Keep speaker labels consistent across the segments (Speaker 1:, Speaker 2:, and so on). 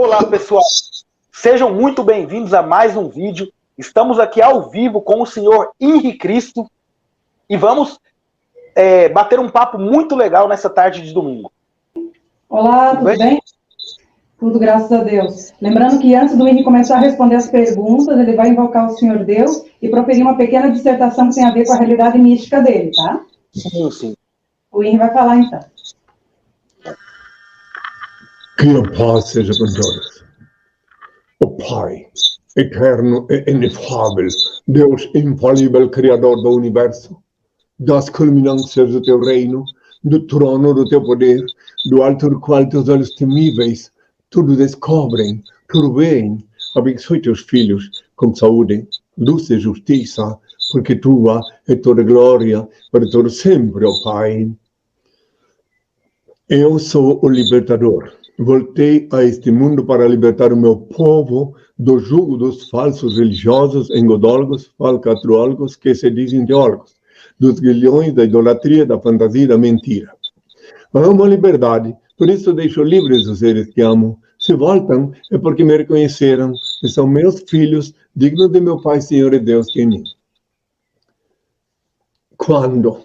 Speaker 1: Olá, pessoal. Sejam muito bem-vindos a mais um vídeo. Estamos aqui ao vivo com o senhor Henri Cristo e vamos bater um papo muito legal nessa tarde de domingo.
Speaker 2: Olá, tudo bem? Tudo, graças a Deus. Lembrando que antes do Henri começar a responder as perguntas, ele vai invocar o Senhor Deus e proferir uma pequena dissertação que tem a ver com a realidade mística dele, tá?
Speaker 1: Sim, sim.
Speaker 2: O Henri vai falar, então.
Speaker 3: Que a paz seja com todos. O Pai, eterno e inefável, Deus infalível, Criador do Universo, das culminâncias do teu reino, do trono do teu poder, do alto do qual teus olhos temíveis tudo descobrem, tudo veem. Abençoe teus filhos com saúde, luz e justiça, porque tua é toda glória para todo sempre, ó Pai. Eu sou o libertador. Voltei a este mundo para libertar o meu povo do jugo dos falsos religiosos, engodólogos, falcatrólogos, que se dizem teólogos, dos grilhões da idolatria, da fantasia e da mentira. Amo a liberdade, por isso deixo livres os seres que amo. Se voltam, é porque me reconheceram e são meus filhos, dignos de meu Pai, Senhor e Deus que em mim. Quando,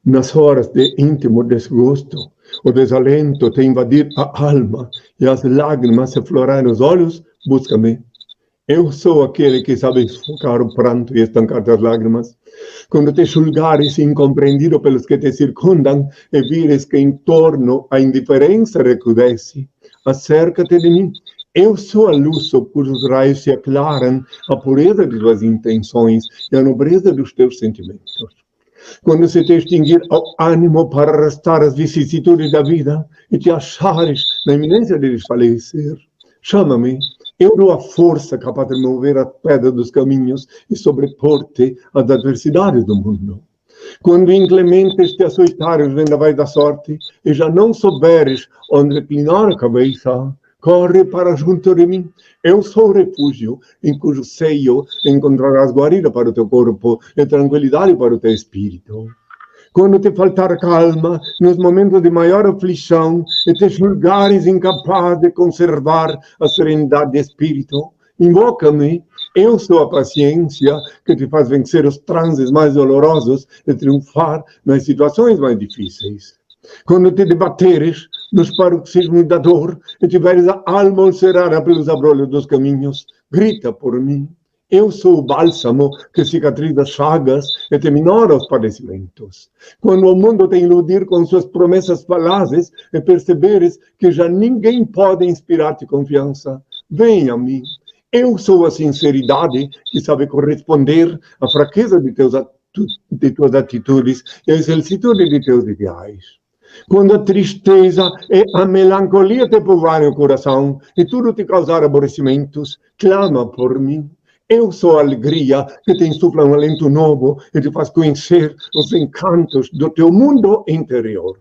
Speaker 3: nas horas de íntimo desgosto, o desalento te invadir a alma e as lágrimas se florar nos olhos, busca-me. Eu sou aquele que sabe sufocar o pranto e estancar as lágrimas. Quando te julgares incompreendido pelos que te circundam e vires que em torno a indiferença recrudesce, acércate de mim. Eu sou a luz cujos raios se aclaram a pureza de tuas intenções e a nobreza dos teus sentimentos. Quando se te extinguir o ânimo para arrastar as vicissitudes da vida e te achares na iminência de desfalecer, chama-me. Eu dou a força capaz de mover a pedra dos caminhos e sobrepor-te às adversidades do mundo. Quando inclementes te açoitares os vendavais da sorte e já não souberes onde reclinar a cabeça, corre para junto de mim. Eu sou o refúgio em cujo seio encontrarás guarida para o teu corpo e tranquilidade para o teu espírito. Quando te faltar calma nos momentos de maior aflição e te julgares incapaz de conservar a serenidade de espírito, invoca-me. Eu sou a paciência que te faz vencer os transes mais dolorosos e triunfar nas situações mais difíceis. Quando te debateres nos paroxismos da dor e tiveres a alma ulcerada pelos abrolhos dos caminhos, grita por mim. Eu sou o bálsamo que cicatriza as chagas e te minora os padecimentos. Quando o mundo te iludir com suas promessas falazes e perceberes que já ninguém pode inspirar-te confiança, vem a mim. Eu sou a sinceridade que sabe corresponder à fraqueza de tuas atitudes e à excelsidade de teus ideais. Quando a tristeza e a melancolia te povoarem o coração e tudo te causar aborrecimentos, clama por mim. Eu sou a alegria que te insufla um alento novo e te faz conhecer os encantos do teu mundo interior.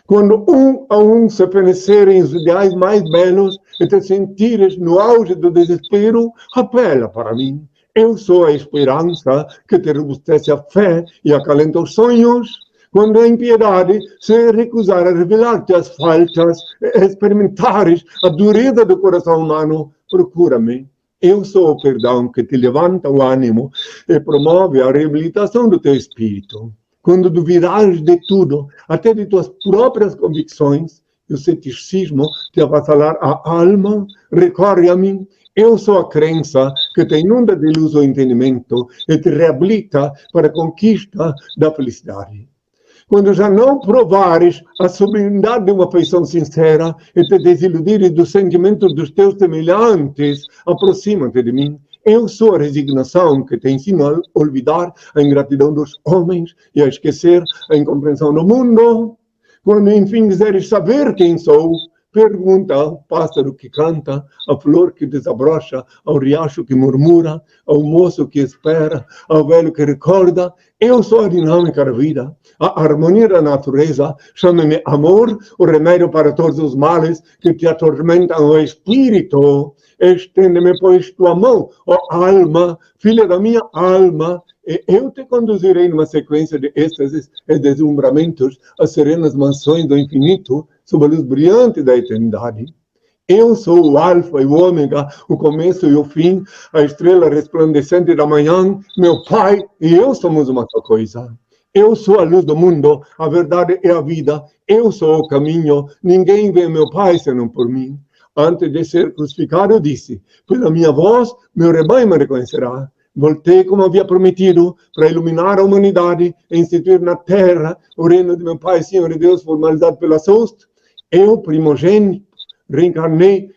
Speaker 3: Quando um a um se fenecerem os ideais mais belos e te sentires no auge do desespero, apela para mim. Eu sou a esperança que te robustece a fé e acalenta os sonhos. Quando a impiedade se recusar a revelar-te as faltas e experimentares a dureza do coração humano, procura-me. Eu sou o perdão que te levanta o ânimo e promove a reabilitação do teu espírito. Quando duvidares de tudo, até de tuas próprias convicções, e o ceticismo te avassalar a alma, recorre a mim. Eu sou a crença que te inunda de luz o entendimento e te reabilita para a conquista da felicidade. Quando já não provares a sublimidade de uma afeição sincera e te desiludires dos sentimentos dos teus semelhantes, aproxima-te de mim. Eu sou a resignação que te ensina a olvidar a ingratidão dos homens e a esquecer a incompreensão do mundo. Quando enfim quiseres saber quem sou, pergunta ao pássaro que canta, à flor que desabrocha, ao riacho que murmura, ao moço que espera, ao velho que recorda. Eu sou a dinâmica da vida, a harmonia da natureza. Chama-me amor, o remédio para todos os males que te atormentam o espírito. Estende-me, pois, tua mão, ó alma, filha da minha alma, e eu te conduzirei numa sequência de êxtases e deslumbramentos às serenas mansões do infinito, sob a luz brilhante da eternidade. Eu sou o alfa e o ômega, o começo e o fim, a estrela resplandecente da manhã, meu Pai e eu somos uma só coisa. Eu sou a luz do mundo, a verdade é a vida, eu sou o caminho, ninguém vê meu Pai senão por mim. Antes de ser crucificado, eu disse, pela minha voz, meu rebanho me reconhecerá. Voltei como havia prometido, para iluminar a humanidade e instituir na terra o reino de meu Pai, Senhor e Deus, formalizado pelas hostes. Eu, primogênito, reencarnei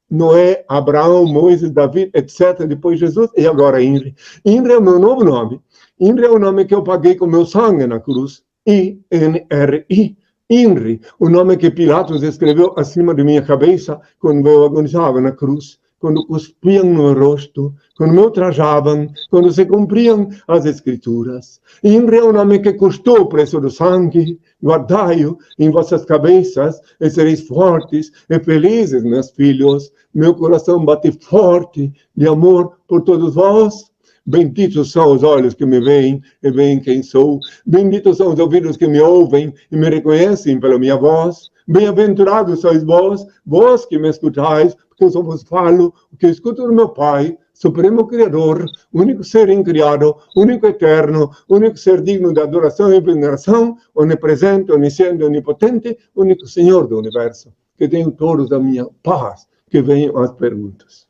Speaker 3: Noé, Abraão, Moisés, Davi, etc. Depois Jesus e agora Inri. Inri é o meu novo nome. Inri é o nome que eu paguei com meu sangue na cruz. I-N-R-I. Inri, o nome que Pilatos escreveu acima de minha cabeça quando eu agonizava na cruz, quando cuspiam no meu rosto, quando me ultrajavam, quando se cumpriam as escrituras. Inri é o nome que custou o preço do sangue. Guardai-o em vossas cabeças e sereis fortes e felizes, meus filhos. Meu coração bate forte de amor por todos vós. Benditos são os olhos que me veem e veem quem sou. Benditos são os ouvidos que me ouvem e me reconhecem pela minha voz. Bem-aventurados sois vós, vós que me escutais, porque eu só vos falo o que eu escuto do meu Pai, Supremo Criador, único ser incriado, único eterno, único ser digno de adoração e veneração, onipresente, onisciente, onipotente, único Senhor do universo. Que tenham todos a minha paz, que venham as perguntas.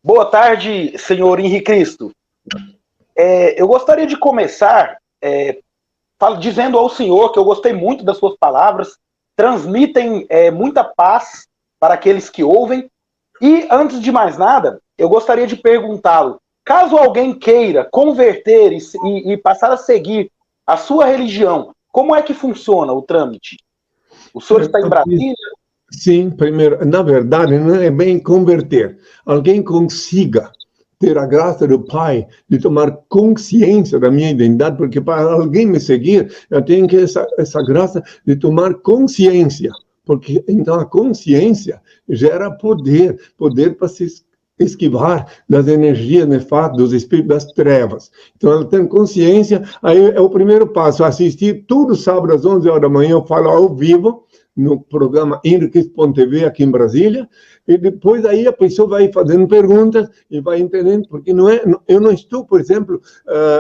Speaker 1: Boa tarde, senhor Henrique Cristo. Eu gostaria de começar dizendo ao senhor que eu gostei muito das suas palavras, transmitem muita paz para aqueles que ouvem. E, antes de mais nada, eu gostaria de perguntá-lo, caso alguém queira converter e passar a seguir a sua religião, como é que funciona o trâmite? O senhor está em Brasília?
Speaker 3: Sim, primeiro, na verdade, não é bem converter. Alguém consiga ter a graça do Pai de tomar consciência da minha identidade, porque para alguém me seguir, eu tenho que essa graça de tomar consciência, porque então a consciência gera poder para se esquivar das energias nefastas, dos espíritos das trevas. Então, ela tem consciência, aí é o primeiro passo, assistir tudo sábado às 11 horas da manhã, eu falo ao vivo, no programa Henrique.tv aqui em Brasília, e depois aí a pessoa vai fazendo perguntas e vai entendendo, porque eu não estou, por exemplo,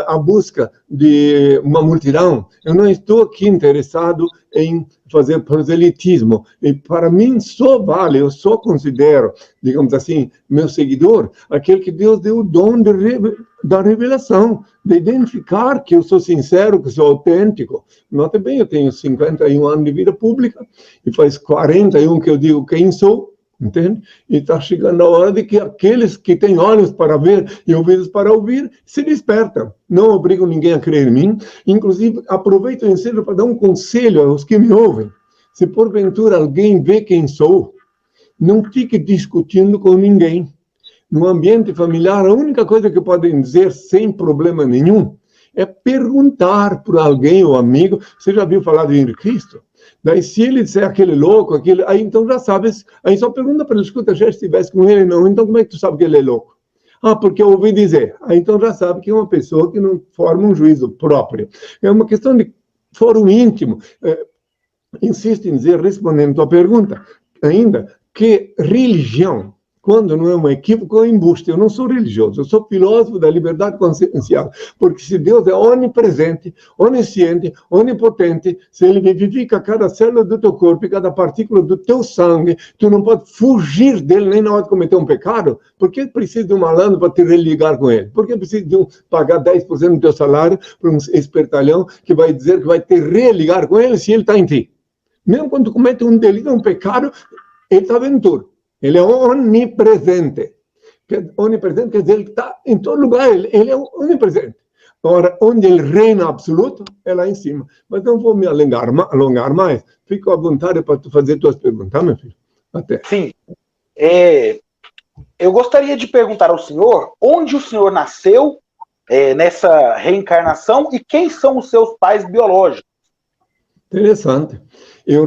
Speaker 3: à busca de uma multidão, eu não estou aqui interessado em fazer proselitismo, e para mim só vale, eu só considero, digamos assim, meu seguidor, aquele que Deus deu o dom da revelação, de identificar que eu sou sincero, que sou autêntico. Note bem, eu tenho 51 anos de vida pública, e faz 41 que eu digo quem sou, entende? E está chegando a hora de que aqueles que têm olhos para ver e ouvidos para ouvir, se despertam. Não obrigo ninguém a crer em mim, inclusive aproveito o ensino para dar um conselho aos que me ouvem. Se porventura alguém vê quem sou, não fique discutindo com ninguém. No ambiente familiar, a única coisa que podem dizer sem problema nenhum é perguntar para alguém ou amigo, você já viu falar de Henrique Cristo? Daí, se ele disser aquele louco, aí então já sabes, aí só pergunta para ele, escuta, já estivesse com ele? Não, então como é que tu sabe que ele é louco? Ah, porque eu ouvi dizer. Aí então já sabe que é uma pessoa que não forma um juízo próprio. É uma questão de fórum íntimo. Insisto em dizer, respondendo a tua pergunta, ainda, que religião, quando não é um equívoco, é um embuste. Eu não sou religioso, eu sou filósofo da liberdade consciencial. Porque se Deus é onipresente, onisciente, onipotente, se Ele vivifica cada célula do teu corpo e cada partícula do teu sangue, tu não pode fugir dele nem na hora de cometer um pecado. Por que precisa de um malandro para te religar com ele? Por que precisa de pagar 10% do teu salário para um espertalhão que vai dizer que vai te religar com ele se ele está em ti? Mesmo quando tu comete um delito, um pecado, ele está vendo tudo. Ele é onipresente. Onipresente quer dizer que ele está em todo lugar, ele é onipresente. Agora, onde ele reina absoluto, é lá em cima. Mas não vou me alongar mais. Fico à vontade para tu fazer tuas perguntas, meu filho. Até.
Speaker 1: Sim. Eu gostaria de perguntar ao senhor onde o senhor nasceu nessa reencarnação e quem são os seus pais biológicos.
Speaker 3: Interessante. Eu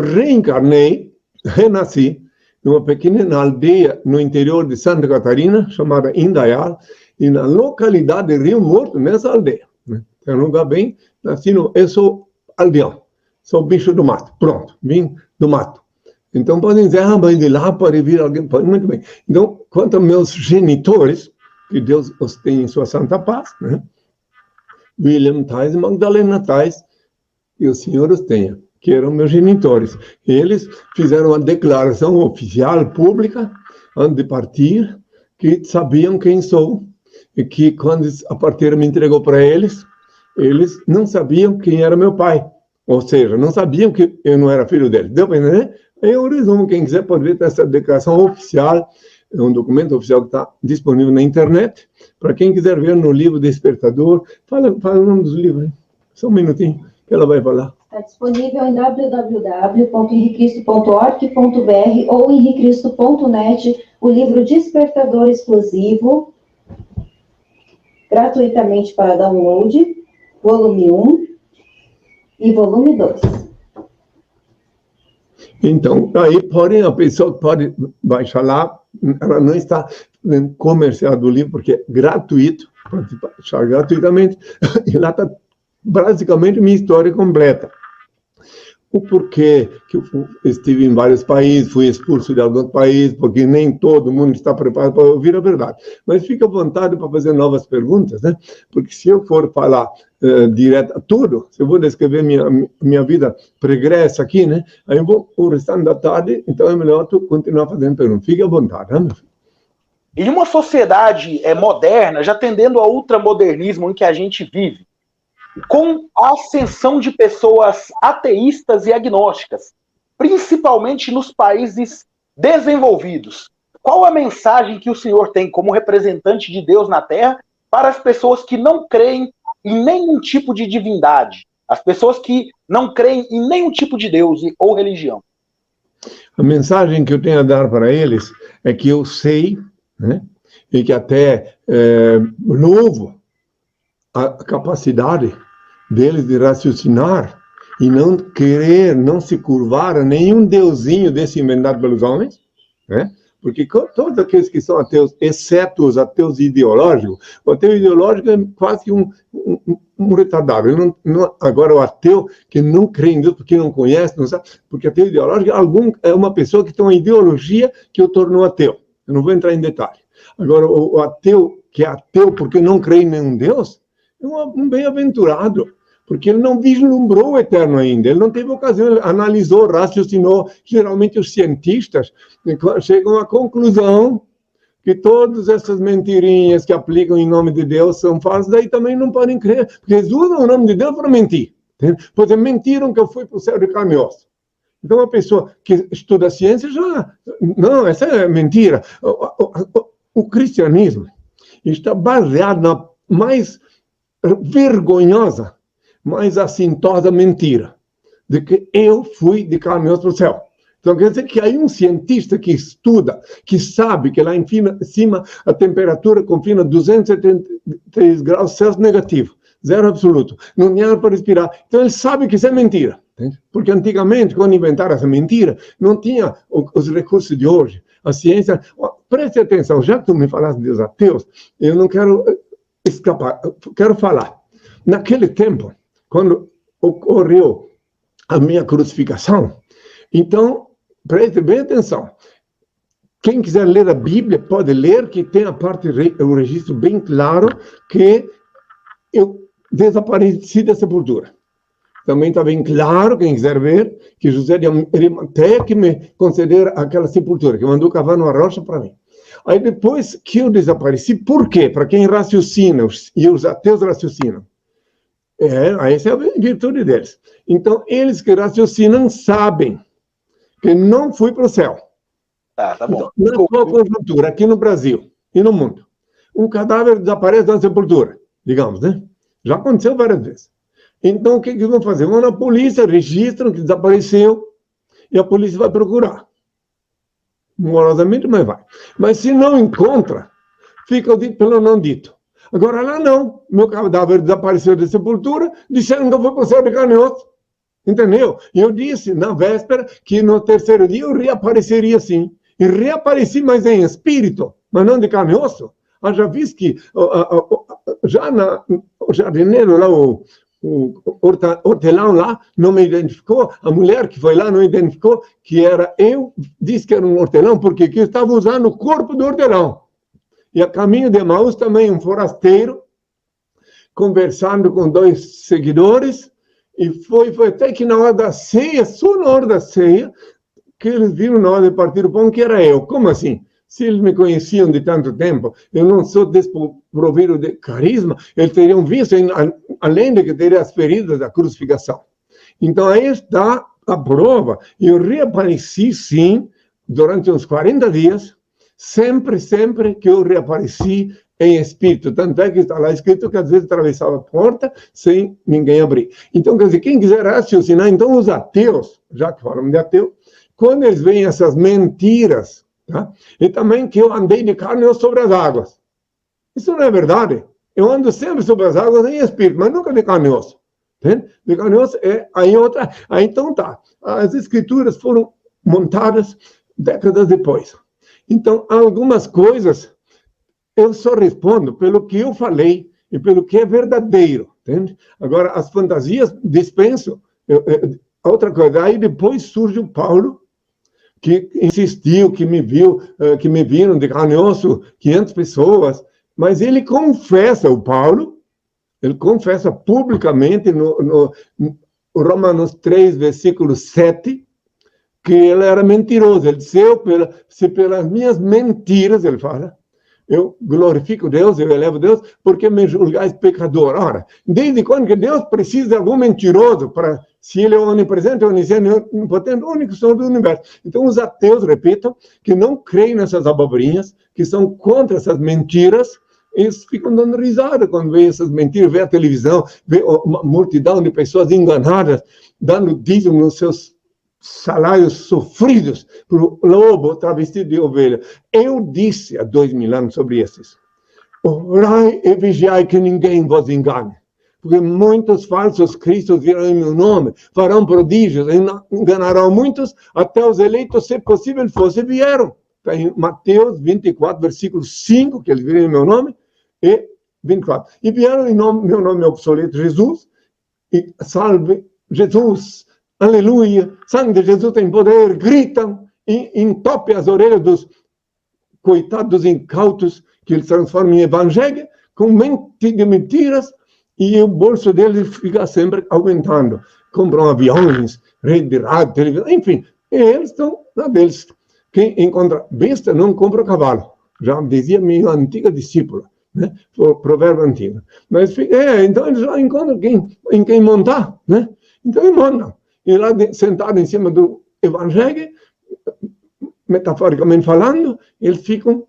Speaker 3: renasci numa pequena aldeia no interior de Santa Catarina, chamada Indaial, e na localidade de Rio Morto, nessa aldeia. É um lugar bem, assim, eu sou aldeão, sou bicho do mato, pronto, vim do mato. Então podem dizer, mas de lá pode vir alguém, pode, muito bem. Então, quanto aos meus genitores, que Deus os tenha em sua santa paz, né? William Tais e Magdalena Tais, que o Senhor os tenha, que eram meus genitores. Eles fizeram uma declaração oficial, pública, antes de partir, que sabiam quem sou, e que quando a parteira me entregou para eles não sabiam quem era meu pai. Ou seja, não sabiam que eu não era filho deles. Deu para entender? Eu resumo, quem quiser pode ver essa declaração oficial, é um documento oficial que está disponível na internet. Para quem quiser ver no livro Despertador, fala o nome dos livros, hein? Só um minutinho, que ela vai falar.
Speaker 4: Está disponível em www.henricristo.org.br ou henricristo.net, o livro Despertador Exclusivo, gratuitamente para download, volume 1 e volume 2.
Speaker 3: Então, aí a pessoa pode baixar lá, ela não está comercial do livro, porque é gratuito, pode baixar gratuitamente, e lá está basicamente minha história completa. O porquê que eu estive em vários países, fui expulso de alguns países, porque nem todo mundo está preparado para ouvir a verdade. Mas fica à vontade para fazer novas perguntas, né? Porque se eu for falar direto tudo, se eu vou descrever minha vida pregressa aqui, né? Aí eu vou o restante da tarde, então é melhor tu continuar fazendo perguntas. Fique à vontade, né?
Speaker 1: Em uma sociedade moderna, já tendendo ao ultramodernismo em que a gente vive, com a ascensão de pessoas ateístas e agnósticas, principalmente nos países desenvolvidos, qual a mensagem que o senhor tem como representante de Deus na Terra para as pessoas que não creem em nenhum tipo de divindade, as pessoas que não creem em nenhum tipo de Deus ou religião?
Speaker 3: A mensagem que eu tenho a dar para eles é que eu sei, né, e que até louvo a capacidade deles de raciocinar e não querer, não se curvar a nenhum deusinho desse inventado pelos homens, né? Porque todos aqueles que são ateus, exceto os ateus ideológicos, o ateu ideológico é quase um retardado. Agora, o ateu que não crê em Deus porque não conhece, não sabe, porque ateu ideológico é uma pessoa que tem uma ideologia que o tornou ateu. Eu não vou entrar em detalhe. Agora, o ateu que é ateu porque não crê em nenhum Deus, é um bem-aventurado, porque ele não vislumbrou o eterno ainda, ele não teve ocasião, ele analisou, raciocinou. Geralmente os cientistas chegam à conclusão que todas essas mentirinhas que aplicam em nome de Deus são falsas, daí também não podem crer, porque eles usam o nome de Deus para mentir. Pois é, mentiram que eu fui para o céu de carne e osso. Então, uma pessoa que estuda ciência já... Não, essa é mentira. O cristianismo está baseado na mais vergonhosa, mais assintosa mentira, de que eu fui de carne e osso para o céu. Então, quer dizer que há um cientista que estuda, que sabe que lá em cima a temperatura confina 273 graus Celsius negativo, zero absoluto, não tem ar para respirar. Então, ele sabe que isso é mentira. Entende? Porque antigamente, quando inventaram essa mentira, não tinha os recursos de hoje. A ciência... Preste atenção, já que tu me falaste dos ateus, eu não quero escapar, quero falar. Naquele tempo, quando ocorreu a minha crucificação, então, preste bem atenção. Quem quiser ler a Bíblia, pode ler, que tem a parte, o registro bem claro, que eu desapareci da sepultura. Também está bem claro, quem quiser ver, que José de Arimateia que me concedeu aquela sepultura, que mandou cavar numa rocha para mim. Aí depois que eu desapareci, por quê? Para quem raciocina, e os ateus raciocinam. Essa é a virtude deles. Então, eles que raciocinam sabem que não fui para o céu.
Speaker 1: Tá bom.
Speaker 3: Então, na sua conjuntura, aqui no Brasil e no mundo, um cadáver desaparece da sepultura, digamos, né? Já aconteceu várias vezes. Então, o que vão fazer? Vão na polícia, registram que desapareceu, e a polícia vai procurar. Morosamente, mas vai. Mas se não encontra, fica o dito pelo não dito. Agora lá não, meu cadáver desapareceu da sepultura, disseram que eu fui para o céu de carne e osso. Entendeu? E eu disse na véspera que no terceiro dia eu reapareceria sim. E reapareci, mas em espírito, mas não de carne e osso. Já visto que já no jardineiro lá, hortelão lá não me identificou, a mulher que foi lá não identificou que era eu, disse que era um hortelão, porque eu estava usando o corpo do hortelão. E a caminho de Emaús também um forasteiro, conversando com 2 seguidores, e foi até que na hora da ceia, só na hora da ceia, que eles viram na hora de partir o pão que era eu. Como assim? Se eles me conheciam de tanto tempo, eu não sou desprovido de carisma, eles teriam visto, além de que teria as feridas da crucificação. Então, aí está a prova. Eu reapareci, sim, durante uns 40 dias, sempre que eu reapareci em espírito. Tanto é que está lá escrito que às vezes atravessava a porta sem ninguém abrir. Então, quer dizer, quem quiser raciocinar, então os ateus, já que falamos de ateu, quando eles veem essas mentiras, tá? E também que eu andei de carne e osso sobre as águas. Isso não é verdade. Eu ando sempre sobre as águas em espírito, mas nunca de carne e osso. Entende? De carne e osso é aí outra. Aí então tá. As escrituras foram montadas décadas depois. Então, algumas coisas eu só respondo pelo que eu falei e pelo que é verdadeiro. Entende? Agora, as fantasias dispenso. Outra coisa, aí depois surge o Paulo, que insistiu, que me viram de carne e osso, 500 pessoas, mas ele confessa, o Paulo, ele confessa publicamente no Romanos 3, versículo 7, que ele era mentiroso. Ele disse, se pelas minhas mentiras, ele fala, eu glorifico Deus, eu elevo Deus, porque me julgais pecador. Ora, desde quando que Deus precisa de algum mentiroso para, se ele é onipresente, onisciente, onipotente, único Senhor do universo? Então, os ateus, repito, que não creem nessas abobrinhas, que são contra essas mentiras, eles ficam dando risada quando veem essas mentiras, vê a televisão, vê uma multidão de pessoas enganadas, dando dízimo nos seus salários sofridos por lobo travestido de ovelha. Eu disse há 2000 anos sobre esses. Orai e vigiai que ninguém vos engane. Porque muitos falsos cristos virão em meu nome, farão prodígios, enganarão muitos, até os eleitos, se possível fosse, vieram. Está em Mateus 24, versículo 5, que eles viram em meu nome, e 24. E vieram em meu nome obsoleto, Jesus, e salve Jesus. Aleluia, sangue de Jesus tem poder, gritam e entopem as orelhas dos coitados incautos que eles transformam em evangelho com mentiras e o bolso deles fica sempre aumentando. Compram aviões, rede de rádio, televisão, enfim, eles estão na deles. Quem encontra besta não compra cavalo, já dizia minha antiga discípula, né? O provérbio antigo. Mas, então eles já encontram em quem montar, né? Então eles mandam. E lá sentado em cima do evangelho, metaforicamente falando, eles ficam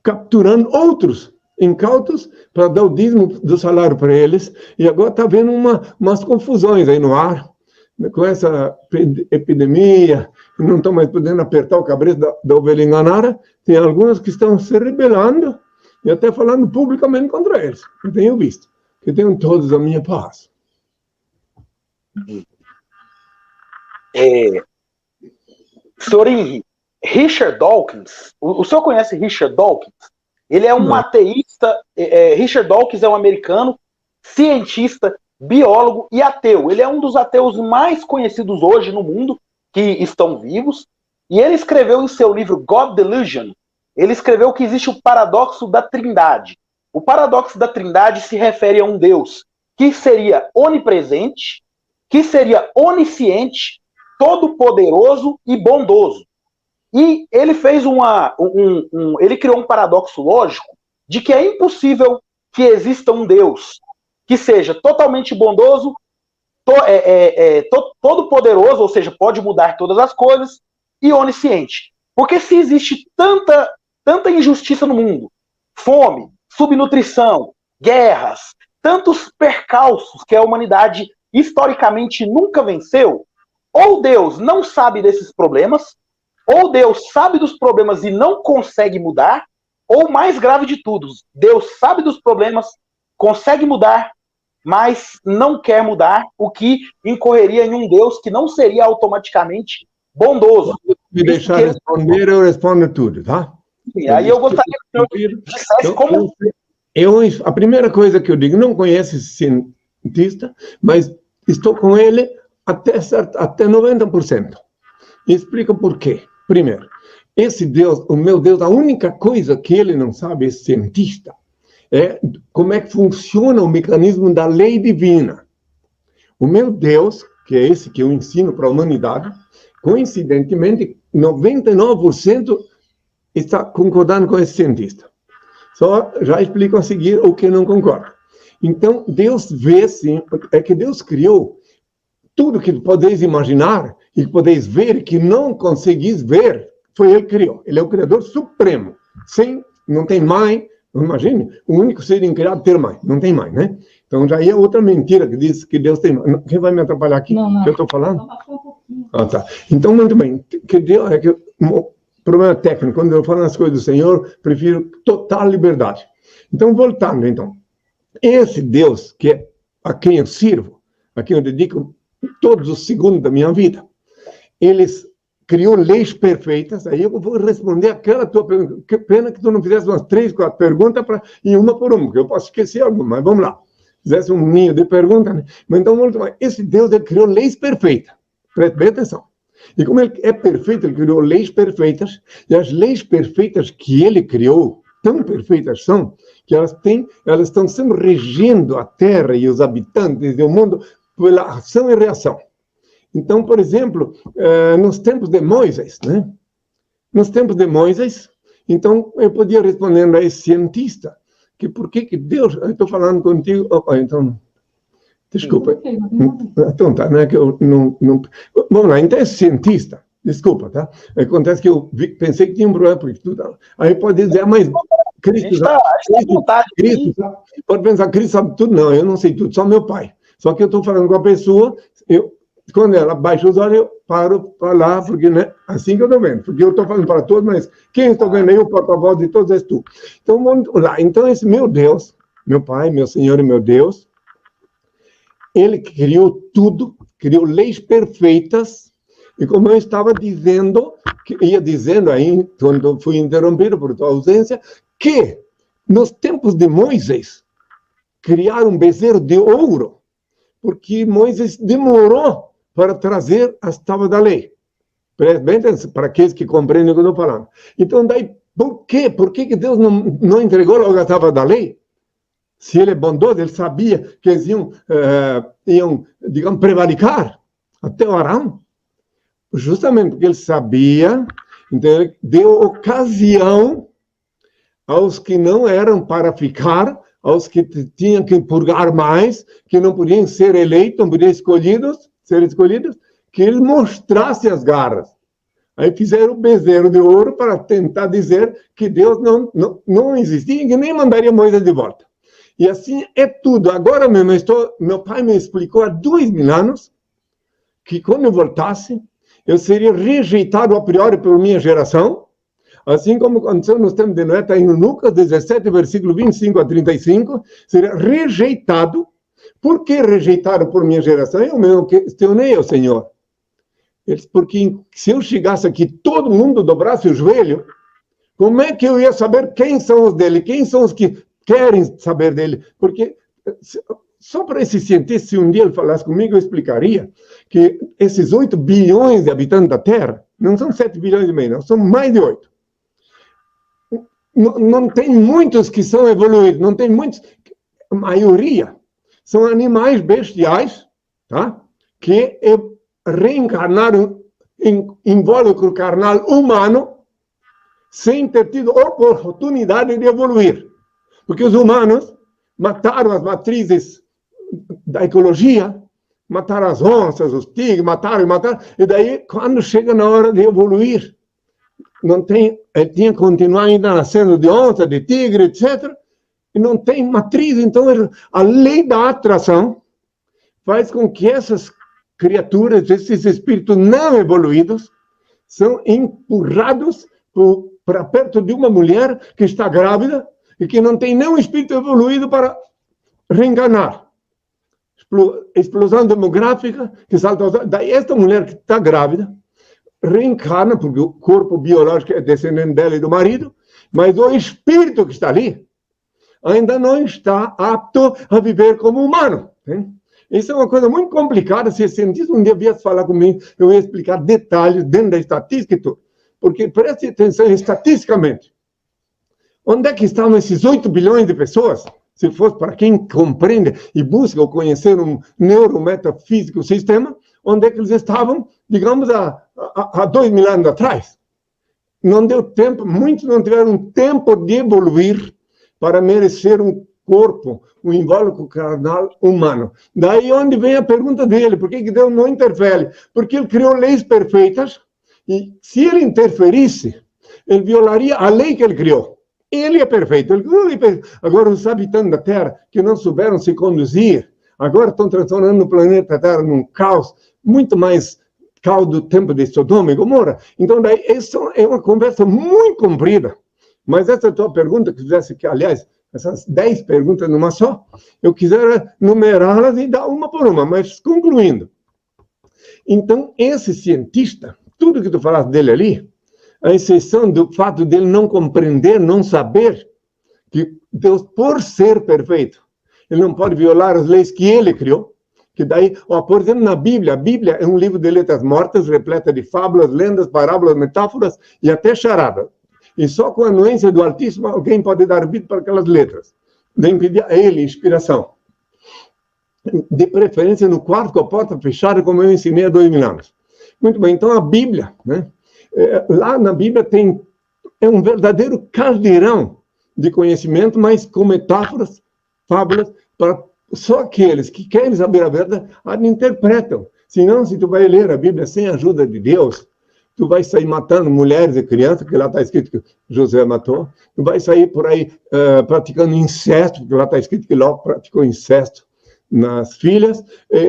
Speaker 3: capturando outros incautos para dar o dízimo do salário para eles. E agora está havendo umas confusões aí no ar, com essa epidemia, não estão mais podendo apertar o cabrito da ovelha enganada. Tem algumas que estão se rebelando e até falando publicamente contra eles. Eu tenho visto. Que tenham todos a minha paz.
Speaker 1: Senhor Henry, Richard Dawkins, o senhor conhece Richard Dawkins? Ele é um ateísta. Richard Dawkins é um americano, cientista, biólogo e ateu. Ele é um dos ateus mais conhecidos hoje no mundo, que estão vivos. E ele escreveu em seu livro God Delusion, ele escreveu que existe o paradoxo da Trindade. O paradoxo da Trindade se refere a um Deus que seria onipresente, que seria onisciente, todo-poderoso e bondoso. E ele fez ele criou um paradoxo lógico de que é impossível que exista um Deus que seja totalmente bondoso, todo-poderoso, ou seja, pode mudar todas as coisas, e onisciente. Porque se existe tanta injustiça no mundo, fome, subnutrição, guerras, tantos percalços que a humanidade historicamente nunca venceu, ou Deus não sabe desses problemas, ou Deus sabe dos problemas e não consegue mudar, ou mais grave de tudo, Deus sabe dos problemas, consegue mudar, mas não quer mudar, o que incorreria em um Deus que não seria automaticamente bondoso.
Speaker 3: Se me deixar responder, eu respondo tudo, tá?
Speaker 1: Sim, aí eu gostaria que o senhor dissesse como...
Speaker 3: A primeira coisa que eu digo, não conhece cientista, mas estou com ele até 90%. E explico por quê. Primeiro, esse Deus, o meu Deus, a única coisa que ele não sabe, esse cientista, é como é que funciona o mecanismo da lei divina. O meu Deus, que é esse que eu ensino para a humanidade, coincidentemente, 99% está concordando com esse cientista. Só já explico a seguir o que não concorda. Então, Deus vê, sim, é que Deus criou tudo que podeis imaginar e que podeis ver e que não conseguis ver, foi Ele que criou. Ele é o Criador Supremo. Sim, não tem mãe. Imagine, o único ser criado ter mãe. Não tem mãe, né? Então já é outra mentira que diz que Deus tem mãe. Quem vai me atrapalhar aqui?
Speaker 2: Não.
Speaker 3: Que eu estou falando? Ah, tá. Então, muito bem. Que Deus, problema técnico. Quando eu falo nas coisas do Senhor, prefiro total liberdade. Então, voltando, então. Esse Deus, que é a quem eu sirvo, a quem eu dedico todos os segundos da minha vida, eles criou leis perfeitas. Aí eu vou responder aquela tua pergunta. Que pena que tu não fizesse umas 3, 4 perguntas e uma por uma, porque eu posso esquecer alguma, mas vamos lá. Fizesse um ninho de perguntas, né? Mas então, esse Deus, ele criou leis perfeitas. Preste bem atenção. E como ele é perfeito, ele criou leis perfeitas, e as leis perfeitas que ele criou, tão perfeitas são, que elas estão sempre regendo a Terra e os habitantes do mundo pela ação e reação. Então, por exemplo, nos tempos de Moisés, né? Nos tempos de Moisés, então, eu podia responder a esse cientista, que por que Deus... Eu estou falando contigo... Opa, então... Desculpa. Então tá, né? Que eu não... Vamos lá, então esse cientista... Desculpa, tá? Acontece que eu pensei que tinha um problema, porque tudo... Aí pode dizer, mas... Cristo pode pensar, Cristo sabe tudo. Não, eu não sei tudo, só meu pai. Só que eu estou falando com a pessoa, quando ela baixa os olhos, eu paro para lá, porque né, assim que eu estou vendo. Porque eu estou falando para todos, mas quem estou vendo aí, o porta-voz de todos és tu. Então, vamos lá. Então, esse meu Deus, meu Pai, meu Senhor e meu Deus, ele criou tudo, criou leis perfeitas, e como eu estava dizendo, ia dizendo aí, quando fui interrompido por tua ausência, que nos tempos de Moisés, criaram um bezerro de ouro, porque Moisés demorou para trazer as tábuas da lei. Bem, para aqueles que compreendem o que eu estou falando. Então, daí, por quê? Por que Deus não entregou logo a tábua da lei? Se ele é bondoso, ele sabia que eles iam digamos, prevaricar até o Arão. Justamente porque ele sabia, então ele deu ocasião aos que não eram para ficar, aos que tinham que purgar mais, que não podiam ser eleitos, não podiam ser escolhidos, que ele mostrasse as garras. Aí fizeram o bezerro de ouro para tentar dizer que Deus não existia e que nem mandaria Moisés de volta. E assim é tudo. Agora mesmo, meu pai me explicou há 2000 anos que quando eu voltasse, eu seria rejeitado a priori por minha geração, assim como aconteceu nos tempos de Noé, está em Lucas 17, versículo 25 a 35, seria rejeitado. Por que rejeitaram por minha geração? Eu mesmo questionei ao Senhor. Porque se eu chegasse aqui, todo mundo dobrasse o joelho, como é que eu ia saber quem são os dele? Quem são os que querem saber dele? Porque só para esse cientista, se um dia ele falasse comigo, eu explicaria que esses 8 bilhões de habitantes da Terra, não são 7 bilhões e meio, não, são mais de 8. Não tem muitos que são evoluídos, não tem muitos, a maioria são animais bestiais, tá? Que reencarnaram em invólucro carnal humano sem ter tido oportunidade de evoluir. Porque os humanos mataram as matrizes da ecologia, mataram as onças, os tigres, mataram, e daí, quando chega na hora de evoluir, ele tinha que continuar ainda nascendo de onça, de tigre, etc., e não tem matriz. Então, a lei da atração faz com que essas criaturas, esses espíritos não evoluídos, são empurrados para perto de uma mulher que está grávida e que não tem nenhum espírito evoluído para reencarnar. Explosão demográfica, que salta aos... Daí esta mulher que está grávida, reencarna, porque o corpo biológico é descendente dela e do marido, mas o espírito que está ali, ainda não está apto a viver como humano. Né? Isso é uma coisa muito complicada. Se o cientista um dia viesse falar comigo, eu ia explicar detalhes dentro da estatística e tudo. Porque preste atenção estatisticamente. Onde é que estavam esses 8 bilhões de pessoas? Se fosse para quem compreende e busca conhecer um neurometafísico sistema, onde é que eles estavam, digamos, há 2 mil anos atrás? Não deu tempo, muitos não tiveram tempo de evoluir para merecer um corpo, um invólucro carnal humano. Daí onde vem a pergunta dele, por que Deus não interfere? Porque ele criou leis perfeitas, e se ele interferisse, ele violaria a lei que ele criou. Ele é perfeito. Agora, os habitantes da Terra que não souberam se conduzir, agora estão transformando o planeta Terra num caos, muito mais caos do tempo de Sodoma e Gomorra. Então, daí, isso é uma conversa muito comprida. Mas essa tua pergunta, que fizesse que, aliás, essas 10 perguntas numa só, eu quisera numerá-las e dar uma por uma, mas concluindo. Então, esse cientista, tudo que tu falaste dele ali, a exceção do fato dele não compreender, não saber que Deus, por ser perfeito, ele não pode violar as leis que ele criou. Que daí, por exemplo, na Bíblia, a Bíblia é um livro de letras mortas, repleta de fábulas, lendas, parábolas, metáforas e até charada. E só com a anuência do Altíssimo alguém pode dar vida para aquelas letras. Nem pedir a ele inspiração. De preferência no quarto com a porta fechada, como eu ensinei há 2 mil anos. Muito bem, então a Bíblia, né? Lá na Bíblia é um verdadeiro caldeirão de conhecimento, mas com metáforas, fábulas, para só aqueles que querem saber a verdade interpretam. Senão, se tu vai ler a Bíblia sem a ajuda de Deus, tu vai sair matando mulheres e crianças, que lá está escrito que José matou, tu vai sair por aí praticando incesto, porque lá está escrito que Ló praticou incesto nas filhas,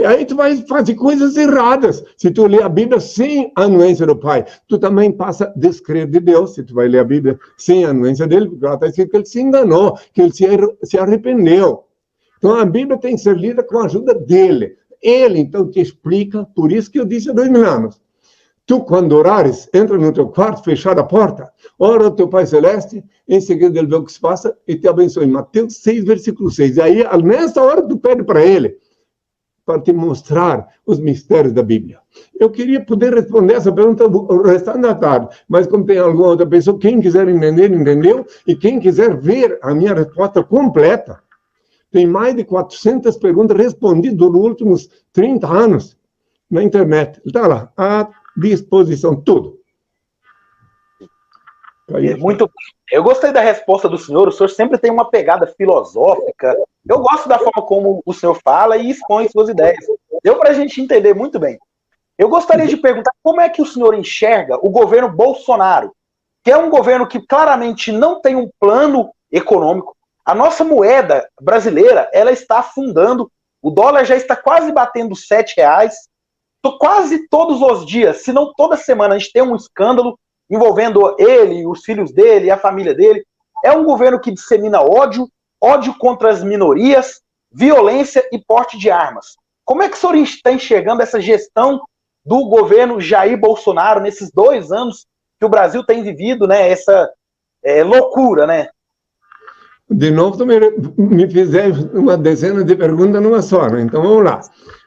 Speaker 3: aí tu vai fazer coisas erradas. Se tu lê a Bíblia sem a anuência do Pai, tu também passa a descrer de Deus. Se tu vai ler a Bíblia sem a anuência dele, porque lá está escrito que ele se enganou, que ele se arrependeu. Então a Bíblia tem que ser lida com a ajuda dele. Ele, então, te explica, por isso que eu disse há 2 mil anos. Tu, quando orares, entra no teu quarto, fechar a porta, ora ao teu Pai Celeste, em seguida ele vê o que se passa e te abençoe. Mateus 6, versículo 6. E aí, nessa hora, tu pede para ele, para te mostrar os mistérios da Bíblia. Eu queria poder responder essa pergunta o restante da tarde, mas como tem alguma outra pessoa, quem quiser entender, entendeu, e quem quiser ver a minha resposta completa, tem mais de 400 perguntas respondidas nos últimos 30 anos na internet. Está lá, à disposição, tudo.
Speaker 1: Muito. Eu gostei da resposta do senhor sempre tem uma pegada filosófica. Eu gosto da forma como o senhor fala e expõe suas ideias. Deu para a gente entender muito bem. Eu gostaria de perguntar como é que o senhor enxerga o governo Bolsonaro, que é um governo que claramente não tem um plano econômico. A nossa moeda brasileira, ela está afundando, o dólar já está quase batendo R$7. Quase todos os dias, se não toda semana, a gente tem um escândalo envolvendo ele, os filhos dele, a família dele. É um governo que dissemina ódio, ódio contra as minorias, violência e porte de armas. Como é que o senhor está enxergando essa gestão do governo Jair Bolsonaro nesses 2 anos que o Brasil tem vivido, né, essa loucura, né?
Speaker 3: De novo, tu me fizeste uma dezena de perguntas numa só, né? Então, vamos lá.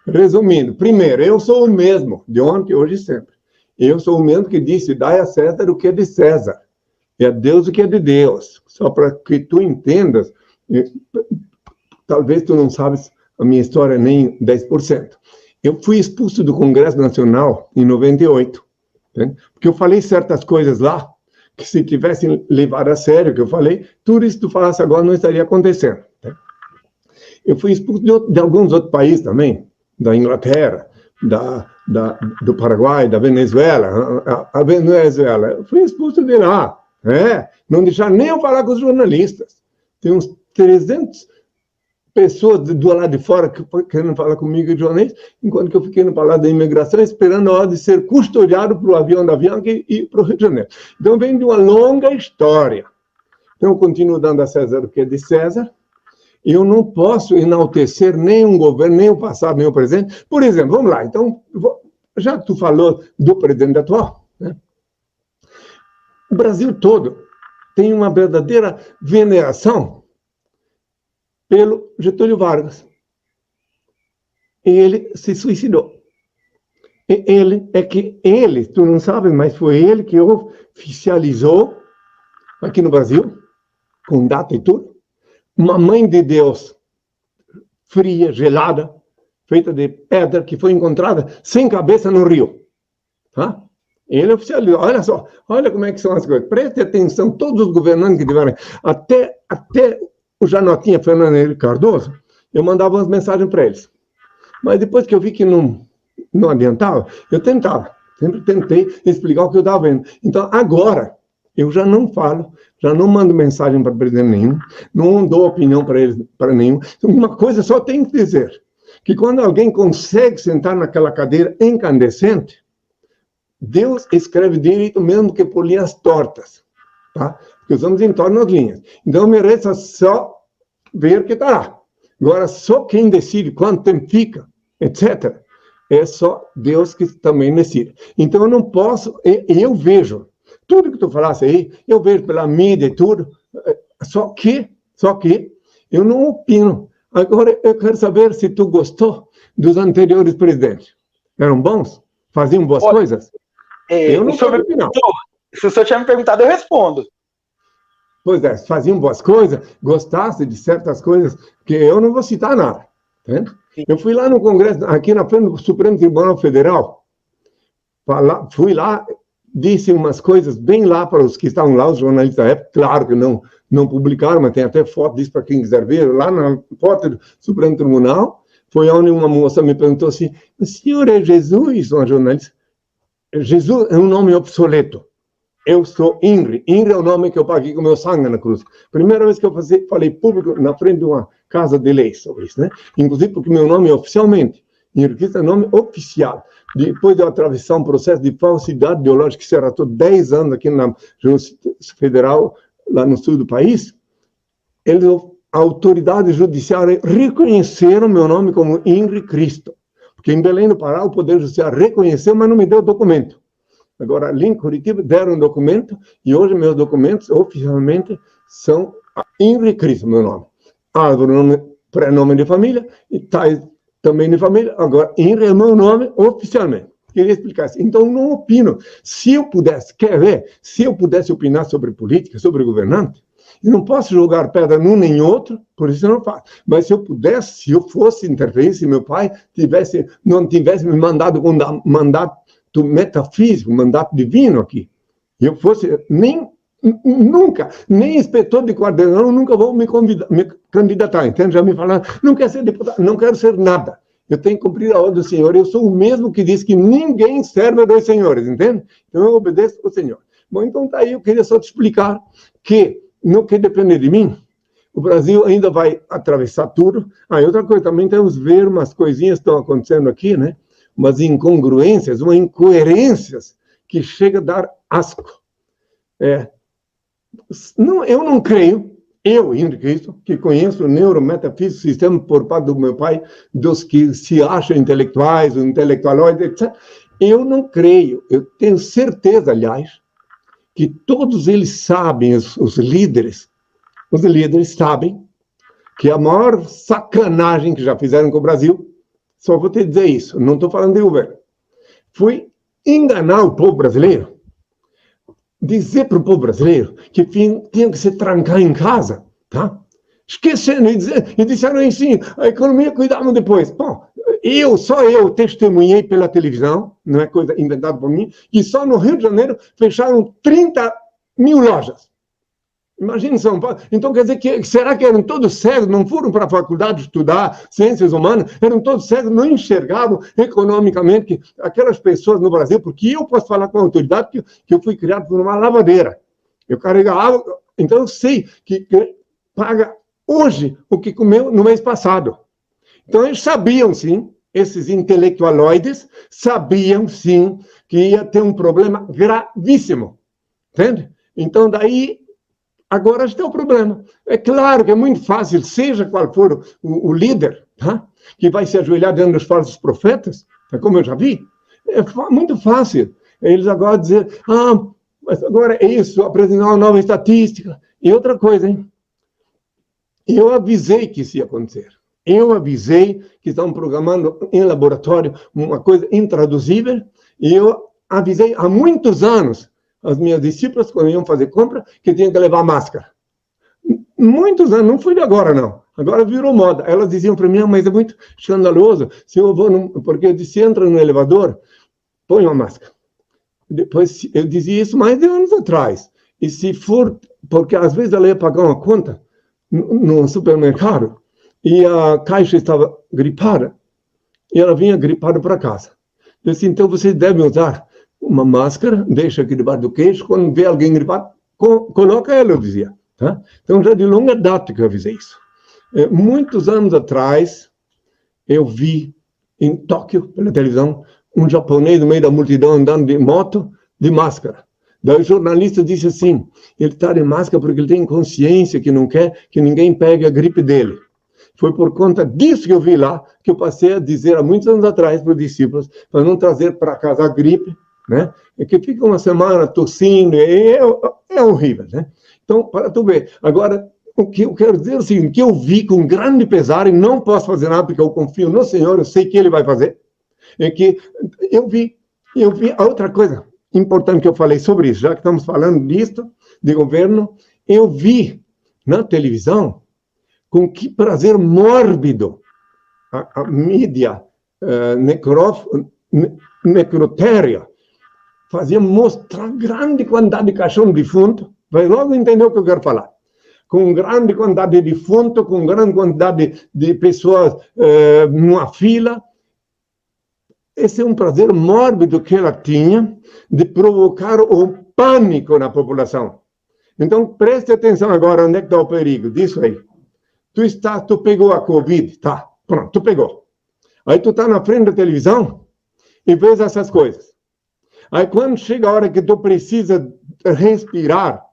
Speaker 3: Resumindo, primeiro, eu sou o mesmo, de ontem, hoje e sempre. Eu sou o mesmo que disse, dai a César o que é de César, e a Deus o que é de Deus. Só para que tu entendas, talvez tu não sabes a minha história nem 10%. Eu fui expulso do Congresso Nacional em 98, né? Porque eu falei certas coisas lá, que se tivessem levado a sério o que eu falei, tudo isso que tu falasse agora não estaria acontecendo. Né? Eu fui expulso de alguns outros países também, da Inglaterra, do Paraguai, da Venezuela, a Venezuela. Eu fui expulso de lá. Não deixaram nem eu falar com os jornalistas. Tem uns 300 pessoas do lado de fora que querendo falar comigo de jornalista, enquanto que eu fiquei no Palácio da Imigração esperando a hora de ser custodiado para o avião da Avianca e ir para o Rio de Janeiro. Então vem de uma longa história. Então eu continuo dando a César o que é de César. E eu não posso enaltecer nem um governo, nem o passado, nem o presente. Por exemplo, vamos lá. Então, já que tu falou do presidente atual, né? O Brasil todo tem uma verdadeira veneração pelo Getúlio Vargas. E ele se suicidou. Tu não sabe, mas foi ele que oficializou, aqui no Brasil, com data e tudo, uma mãe de Deus, fria, gelada, feita de pedra, que foi encontrada sem cabeça no rio. Tá? Ele oficializou. Olha só, olha como é que são as coisas. Preste atenção, todos os governantes que tiveram, até o Janotinha Fernando Henrique Cardoso, eu mandava umas mensagens para eles. Mas depois que eu vi que não adiantava, eu tentava. Sempre tentei explicar o que eu estava vendo. Então, agora, eu já não falo, já não mando mensagem para presidente nenhum, não dou opinião para eles, para nenhum. Uma coisa só tenho que dizer, que quando alguém consegue sentar naquela cadeira incandescente, Deus escreve direito mesmo que por linhas tortas, tá? Porque usamos em torno das linhas. Então, me resta só ver que está lá. Agora, só quem decide quanto tempo fica, etc., é só Deus que também decide. Então, eu não posso, eu vejo, tudo que tu falasse aí, eu vejo pela mídia e tudo, só que, eu não opino. Agora, eu quero saber se tu gostou dos anteriores presidentes. Eram bons? Faziam boas coisas? Eu não sou opinião.
Speaker 1: Se o senhor tinha me perguntado, eu respondo.
Speaker 3: Pois é, faziam boas coisas, gostasse de certas coisas, que eu não vou citar nada. Entende? Eu fui lá no Congresso, aqui na frente do Supremo Tribunal Federal, fui lá, disse umas coisas bem lá para os que estavam lá, os jornalistas da época, claro que não publicaram, mas tem até foto disso para quem quiser ver, lá na porta do Supremo Tribunal, foi onde uma moça me perguntou assim, o senhor é Jesus, uma jornalista? Jesus é um nome obsoleto. Eu sou INRI. INRI é o nome que eu paguei com meu sangue na cruz. Primeira vez que eu falei público na frente de uma casa de leis sobre isso, né? Inclusive porque meu nome é oficialmente. INRI é nome oficial. Depois de eu atravessar um processo de falsidade biológica que se arrastou 10 anos aqui na Justiça Federal, lá no sul do país, a autoridade judiciária reconheceram meu nome como INRI Cristo. Porque em Belém do Pará o Poder Judiciário reconheceu, mas não me deu documento. Agora, ali em Curitiba, deram um documento, e hoje meus documentos, oficialmente, são INRI Cristo, meu nome. Álvaro, prenome de família, e Thais, também de família. Agora, INRI é meu nome, oficialmente. Queria explicar isso. Então, não opino. Se eu pudesse, quer ver? Se eu pudesse opinar sobre política, sobre governante, eu não posso jogar pedra num nem outro, por isso eu não faço. Mas se eu pudesse, se eu fosse interferir, se meu pai não tivesse me mandado um mandato metafísico, mandato divino aqui, eu fosse nunca, nem inspetor de quarteirão, nunca vou me candidatar, entende? Já me falaram, não quero ser deputado, não quero ser nada. Eu tenho que cumprir a ordem do Senhor. Eu sou o mesmo que diz que ninguém serve a dois senhores, entende? Então eu obedeço ao Senhor. Bom, então tá aí, eu queria só te explicar que, no que depender de mim, o Brasil ainda vai atravessar tudo. E outra coisa, também temos que ver umas coisinhas que estão acontecendo aqui, né? Umas incongruências, umas incoerências que chega a dar asco. Eu não creio, INRI Cristo, que conheço o neurometafísico sistema por parte do meu pai, dos que se acham intelectuais, ou intelectualoides, etc. Eu não creio, eu tenho certeza, aliás, que todos eles sabem, os líderes sabem que a maior sacanagem que já fizeram com o Brasil, só vou te dizer isso, não estou falando de governo, foi enganar o povo brasileiro, dizer para o povo brasileiro que tinha que se trancar em casa, tá? Esquecendo e disseram assim, a economia cuidamos depois. Bom, só eu testemunhei pela televisão, não é coisa inventada por mim, que só no Rio de Janeiro fecharam 30 mil lojas. Imagina São Paulo. Então, quer dizer, será que eram todos cegos, não foram para a faculdade estudar ciências humanas, eram todos cegos, não enxergavam economicamente que aquelas pessoas no Brasil, porque eu posso falar com a autoridade que eu fui criado por uma lavadeira. Eu carregava, então eu sei que paga hoje o que comeu no mês passado. Então, eles sabiam, sim, esses intelectualoides sabiam, sim, que ia ter um problema gravíssimo. Entende? Então, daí, agora está o problema. É claro que é muito fácil, seja qual for o líder, tá? Que vai se ajoelhar diante dos falsos profetas, como eu já vi, é muito fácil. Eles agora dizer, mas agora é isso, apresentar uma nova estatística. E outra coisa, hein? Eu avisei que isso ia acontecer. Eu avisei que estavam programando em laboratório uma coisa intraduzível, e eu avisei há muitos anos as minhas discípulas, quando iam fazer compra, que tinham que levar máscara. Muitos anos, não foi de agora, não. Agora virou moda. Elas diziam para mim, mas é muito escandaloso, se eu vou, porque eu disse, entra no elevador, põe uma máscara. Depois, eu dizia isso mais de anos atrás. E se for, porque às vezes ela ia pagar uma conta no supermercado, e a caixa estava gripada, e ela vinha gripada para casa. Eu disse, então vocês devem usar uma máscara, deixa aqui debaixo do queixo, quando vê alguém gripado, coloca ela, eu dizia. Tá? Então, já de longa data que eu avisei isso. Muitos anos atrás, eu vi em Tóquio, pela televisão, um japonês no meio da multidão andando de moto, de máscara. Daí o jornalista disse assim, ele está de máscara porque ele tem consciência que não quer que ninguém pegue a gripe dele. Foi por conta disso que eu vi lá, que eu passei a dizer há muitos anos atrás para os discípulos, para não trazer para casa a gripe, né? É que fica uma semana tossindo, é horrível, né? Então, para tu ver. Agora, o que eu quero dizer é o seguinte, que eu vi com grande pesar, e não posso fazer nada, porque eu confio no Senhor, eu sei que Ele vai fazer, é que eu vi a outra coisa importante que eu falei sobre isso, já que estamos falando disso, de governo, eu vi na televisão, com que prazer mórbido a mídia necrotéria fazia mostrar grande quantidade de caixão defunto. Vai logo entender o que eu quero falar. Com grande quantidade de defunto, com grande quantidade de pessoas numa fila. Esse é um prazer mórbido que ela tinha de provocar o pânico na população. Então, preste atenção agora onde é que está o perigo disso aí. Tu pegou a Covid, tá, pronto, tu pegou. Aí tu está na frente da televisão e vês essas coisas. Aí quando chega a hora que tu precisa respirar,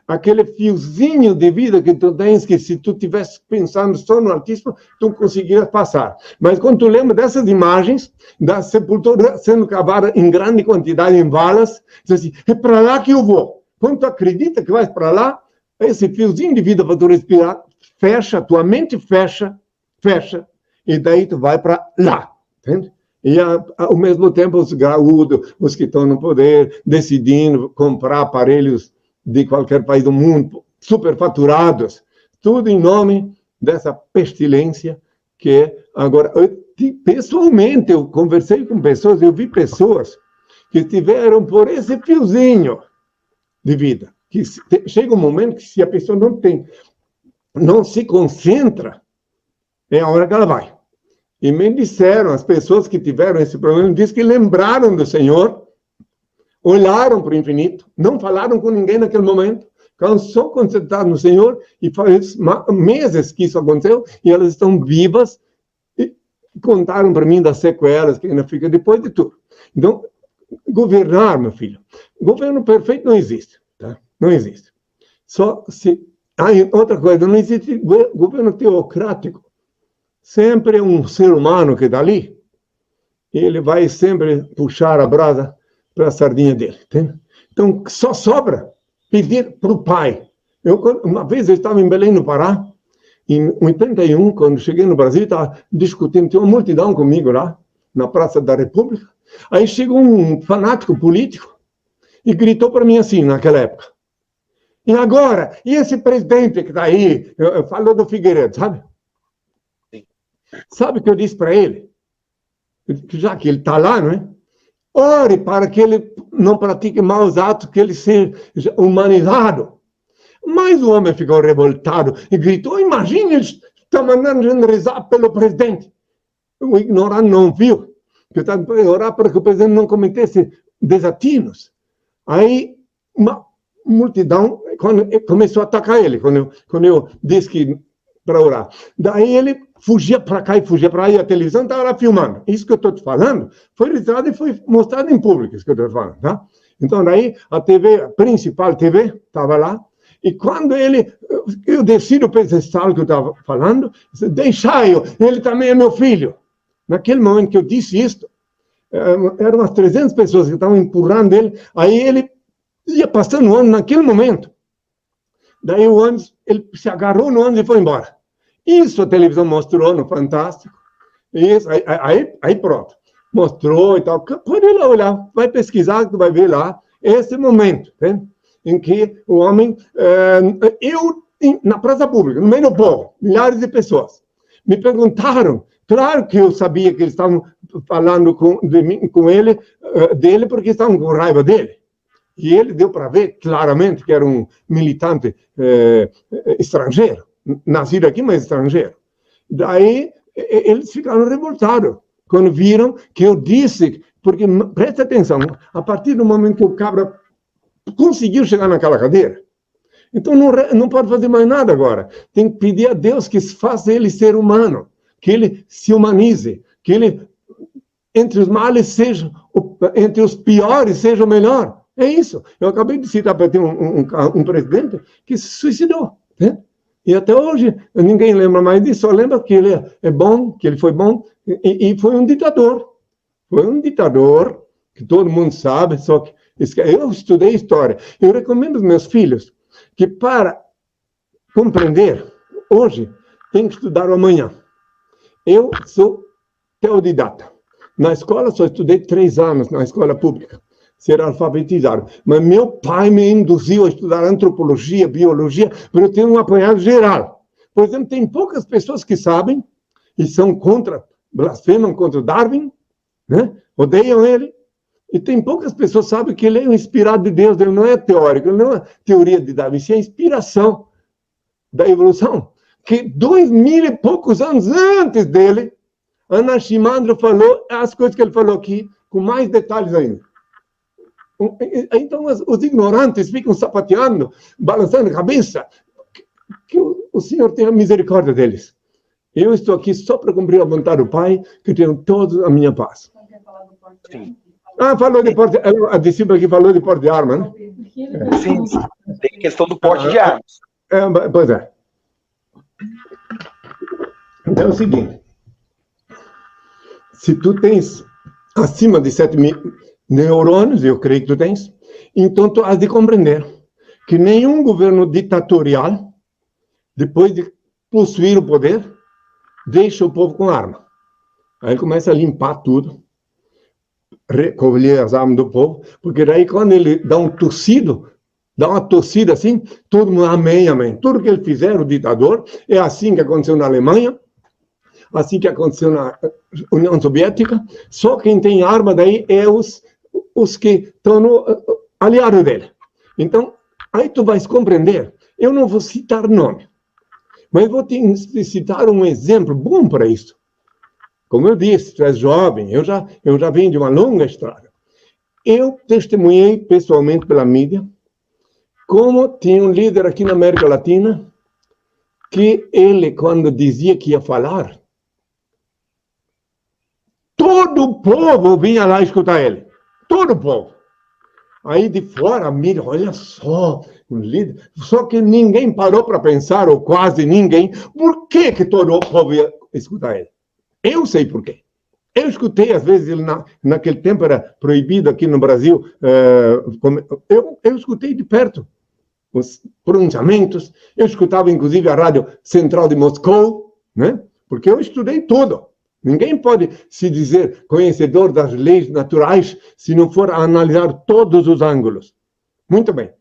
Speaker 3: aquele fiozinho de vida que tu tens, que se tu tivesse pensando só no Altíssimo, tu conseguiria passar. Mas quando tu lembra dessas imagens, da sepultura sendo cavada em grande quantidade em valas, diz assim, é para lá que eu vou. Quando tu acredita que vais para lá, esse fiozinho de vida para tu respirar, fecha, tua mente fecha, e daí tu vai para lá, entende? E ao mesmo tempo os graúdos, os que estão no poder, decidindo comprar aparelhos de qualquer país do mundo, superfaturados, tudo em nome dessa pestilência que agora, pessoalmente, eu conversei com pessoas, eu vi pessoas que tiveram por esse fiozinho de vida, que chega um momento que se a pessoa não se concentra, é a hora que ela vai. E me disseram, as pessoas que tiveram esse problema, diz que lembraram do Senhor, olharam para o infinito, não falaram com ninguém naquele momento, ficaram só concentrados no Senhor, e faz meses que isso aconteceu, e elas estão vivas, e contaram para mim das sequelas que ainda fica depois de tudo. Então, governar, meu filho, governo perfeito não existe, tá? Não existe. Só se... outra coisa, não existe governo teocrático. Sempre é um ser humano que está ali, ele vai sempre puxar a brasa para a sardinha dele. Entende? Então, só sobra pedir para o Pai. Uma vez eu estava em Belém, no Pará, em 81, quando cheguei no Brasil, estava discutindo, tinha uma multidão comigo lá, na Praça da República. Aí chegou um fanático político e gritou para mim assim, naquela época. E agora? E esse presidente que está aí, falou do Figueiredo, sabe? Sabe o que eu disse para ele? Já que ele está lá, não é? Ore para que ele não pratique maus atos, que ele seja humanizado. Mas o homem ficou revoltado e gritou, imagine, ele está mandando a gente rezar pelo presidente. O ignorante não viu que está para orar para que o presidente não cometesse desatinos. Aí, uma multidão começou a atacar ele, quando eu disse que para orar. Daí ele fugia para cá e fugia para lá, e a televisão estava lá filmando. Isso que eu estou te falando foi registrado e foi mostrado em público, isso que eu estou te falando, tá? Então, daí a TV, a principal TV, estava lá, e quando eu desci do pedestal que eu estava falando, deixai-o, ele também é meu filho. Naquele momento que eu disse isso, eram umas 300 pessoas que estavam empurrando ele, aí ele ia passando o ônibus naquele momento. Daí o ônibus, ele se agarrou no ônibus e foi embora. Isso a televisão mostrou no Fantástico. Isso, aí pronto. Mostrou e tal. Pode ir lá olhar, vai pesquisar, que tu vai ver lá esse momento, né? Em que o homem... na praça pública, no meio do povo, milhares de pessoas, me perguntaram, claro que eu sabia que eles estavam falando dele, porque estavam com raiva dele. E ele deu para ver claramente que era um militante estrangeiro, nascido aqui, mas estrangeiro. Daí, eles ficaram revoltados quando viram que eu disse, porque, presta atenção, a partir do momento que o cabra conseguiu chegar naquela cadeira, então não pode fazer mais nada agora. Tem que pedir a Deus que faça ele ser humano, que ele se humanize, que ele, entre os males, seja, entre os piores, seja o melhor. É isso. Eu acabei de citar para ter um presidente que se suicidou, né? E até hoje ninguém lembra mais disso, só lembra que ele é bom, que ele foi bom, e foi um ditador. Foi um ditador, que todo mundo sabe, só que eu estudei história. Eu recomendo aos meus filhos que, para compreender, hoje, tem que estudar amanhã. Eu sou teodidata. Na escola, só estudei 3 anos, na escola pública, ser alfabetizado. Mas meu pai me induziu a estudar antropologia, biologia, para eu ter um apanhado geral. Por exemplo, tem poucas pessoas que sabem, e são contra, blasfemam contra Darwin, né? Odeiam ele. E tem poucas pessoas que sabem que ele é um inspirado de Deus, ele não é teórico, ele não é teoria de Darwin, isso é a inspiração da evolução. Que 2000 e poucos anos antes dele, Anaximandro falou as coisas que ele falou aqui, com mais detalhes ainda. Então, os ignorantes ficam sapateando, balançando a cabeça, que o Senhor tenha misericórdia deles. Eu estou aqui só para cumprir a vontade do Pai, que tenham todos a minha paz.
Speaker 1: Sim.
Speaker 3: Falou de porte, a discípula aqui falou de porte de arma, né?
Speaker 1: Sim, tem questão do porte de armas.
Speaker 3: Pois é. Então é o seguinte, se tu tens acima de 7 mil neurônios, eu creio que tu tens, então tu has de compreender que nenhum governo ditatorial, depois de possuir o poder, deixa o povo com arma. Aí ele começa a limpar tudo, recolher as armas do povo, porque daí quando ele dá uma tossida assim, todo mundo, amém, amém. Tudo que ele fizer, o ditador, é assim que aconteceu na Alemanha, assim que aconteceu na União Soviética, só quem tem arma daí é os que estão aliados dele. Então, aí tu vais compreender, eu não vou citar nome, mas vou te citar um exemplo bom para isso. Como eu disse, tu és jovem, eu já venho de uma longa estrada. Eu testemunhei pessoalmente pela mídia como tinha um líder aqui na América Latina que ele, quando dizia que ia falar, todo o povo vinha lá escutar ele. Todo o povo. Aí de fora, a mídia, olha só, um líder. Só que ninguém parou para pensar, ou quase ninguém, por que todo o povo ia escutar ele. Eu sei por quê. Eu escutei, às vezes, ele naquele tempo era proibido aqui no Brasil, eu escutei de perto os pronunciamentos, eu escutava, inclusive, a Rádio Central de Moscou, né? Porque eu estudei tudo. Ninguém pode se dizer conhecedor das leis naturais se não for analisar todos os ângulos. Muito bem.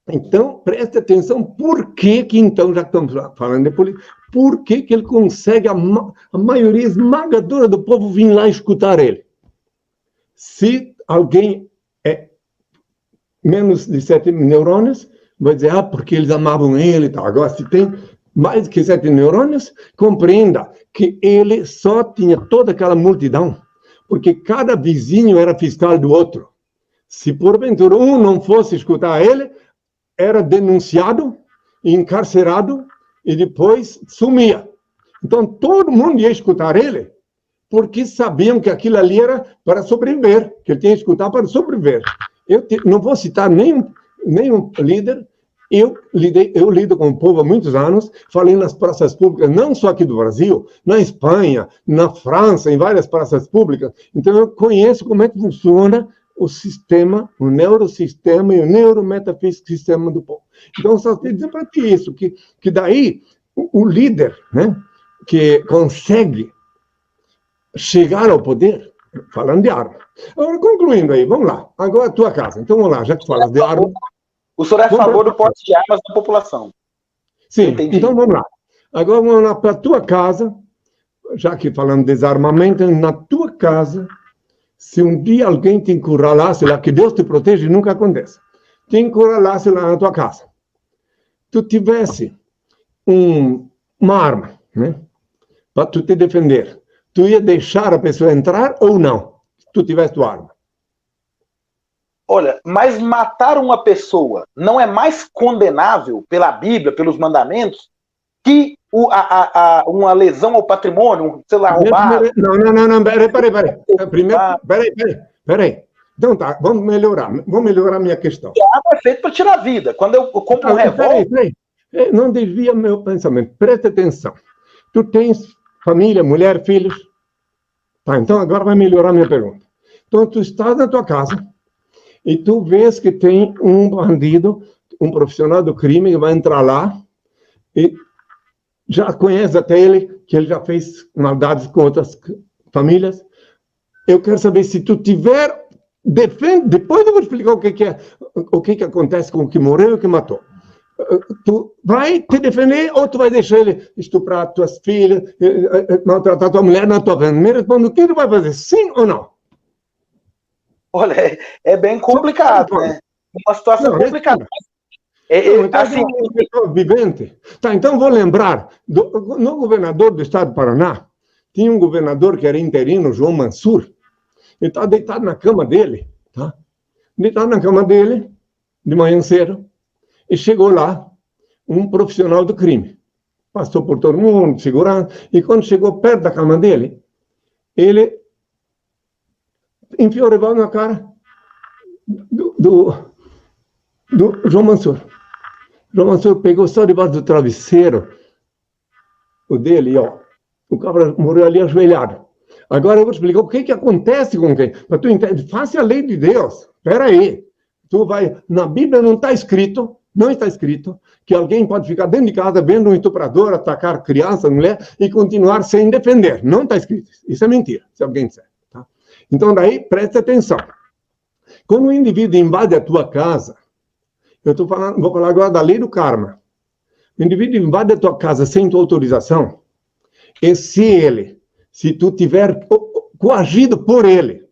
Speaker 3: Então, preste atenção, por que então, já estamos falando de política, por que ele consegue, a maioria esmagadora do povo vir lá escutar ele? Se alguém é menos de 7 neurônios, vai dizer, porque eles amavam ele e tal. Agora, se tem mais que 7 neurônios, compreenda que ele só tinha toda aquela multidão, porque cada vizinho era fiscal do outro. Se porventura um não fosse escutar ele, era denunciado, encarcerado e depois sumia. Então todo mundo ia escutar ele, porque sabiam que aquilo ali era para sobreviver, que ele tinha que escutar para sobreviver. Eu não vou citar nenhum líder. Eu lido com o povo há muitos anos, falei nas praças públicas, não só aqui do Brasil, na Espanha, na França, em várias praças públicas. Então eu conheço como é que funciona o sistema, o neurosistema e o neurometafísico sistema do povo. Então, só te dizer para ti isso, que daí o líder, né, que consegue chegar ao poder, falando de arma. Agora, concluindo aí, vamos lá. Agora a tua casa. Então, vamos lá, já que falas de arma...
Speaker 1: O senhor é a favor do porte de armas da população?
Speaker 3: Sim, então vamos lá. Agora vamos lá para a tua casa, já que falando de desarmamento, na tua casa, se um dia alguém te encurralasse lá, que Deus te protege, nunca acontece, te encurralasse lá na tua casa, tu tivesse uma arma, né, para tu te defender, tu ia deixar a pessoa entrar ou não? Se tu tivesse tua arma.
Speaker 1: Olha, mas matar uma pessoa não é mais condenável pela Bíblia, pelos mandamentos, que uma lesão ao patrimônio, um celular roubado?
Speaker 3: Não, peraí. Primeiro, peraí. Então tá, vamos melhorar a minha questão.
Speaker 1: A arma é feita para tirar a vida. Quando eu compro um revólver...
Speaker 3: Peraí. Não desvia meu pensamento, presta atenção. Tu tens família, mulher, filhos? Tá, então agora vai melhorar a minha pergunta. Então tu estás na tua casa e tu vês que tem um bandido, um profissional do crime que vai entrar lá e já conhece até ele, que ele já fez maldades com outras famílias. Eu quero saber se tu tiver... Depois eu vou explicar o que acontece com o que morreu e o que matou. Tu vai te defender ou tu vai deixar ele estuprar tuas filhas, maltratar tua mulher na tua casa? Me responde, o que tu vai fazer? Sim ou não?
Speaker 1: Olha, é bem complicado, né? Uma situação complicada.
Speaker 3: Assim, uma pessoa vivente. Tá, então vou lembrar, no governador do estado do Paraná, tinha um governador que era interino, João Mansur, ele estava deitado na cama dele, tá? Deitado na cama dele, de manhã cedo, e chegou lá um profissional do crime. Passou por todo mundo, segurança, e quando chegou perto da cama dele, ele enfiou o revólver na cara do João Mansur. João Mansur pegou só debaixo do travesseiro o dele, ó. O cabra morreu ali ajoelhado. Agora eu vou explicar o que acontece com quem. Para tu entender, faça a lei de Deus. Espera aí. Tu vai... Na Bíblia não está escrito que alguém pode ficar dentro de casa vendo um estuprador atacar criança, mulher e continuar sem defender. Não está escrito. Isso é mentira, se alguém disser. Tá? Então daí, preste atenção. Quando o indivíduo invade a tua casa, vou falar agora da lei do karma. O indivíduo invade a tua casa sem tua autorização, e se tu tiver coagido por ele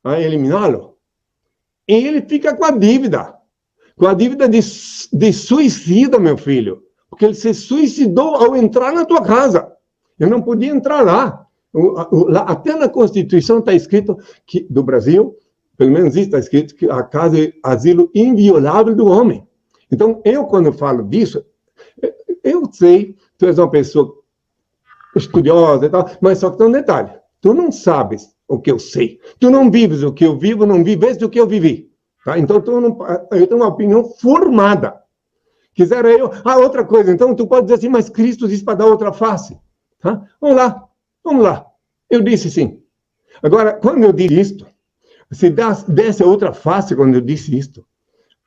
Speaker 3: a eliminá-lo, ele fica com a dívida de suicida, meu filho, porque ele se suicidou ao entrar na tua casa. Eu não podia entrar lá. Até na Constituição está escrito que do Brasil, pelo menos isso está escrito, que a casa é asilo inviolável do homem. Então, quando eu falo disso, eu sei, tu és uma pessoa estudiosa e tal, mas só que tem um detalhe. Tu não sabes o que eu sei. Tu não vives o que eu vivo, não vives o que eu vivi. Tá? Então, eu tenho uma opinião formada. Quisera eu... outra coisa. Então, tu pode dizer assim, mas Cristo disse para dar outra face. Tá? Vamos lá. Eu disse sim. Agora, quando eu disse isto, se desse outra face quando eu disse isto,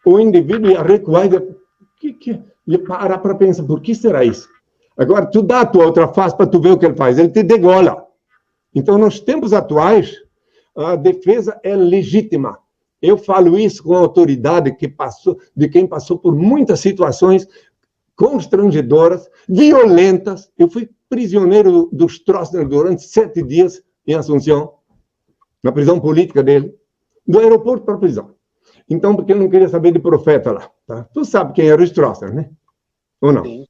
Speaker 3: o indivíduo ia recuar e ia parar para pensar, por que será isso? Agora, tu dá a tua outra face para tu ver o que ele faz, ele te degola. Então, nos tempos atuais, a defesa é legítima. Eu falo isso com a autoridade de quem passou por muitas situações constrangedoras, violentas. Eu fui prisioneiro dos Stroessner durante 7 dias em Assunção, na prisão política dele, do aeroporto para a prisão. Então, porque eu não queria saber de profeta lá. Tá? Tu sabe quem era o Stroessner, né? Ou não?
Speaker 1: Sim.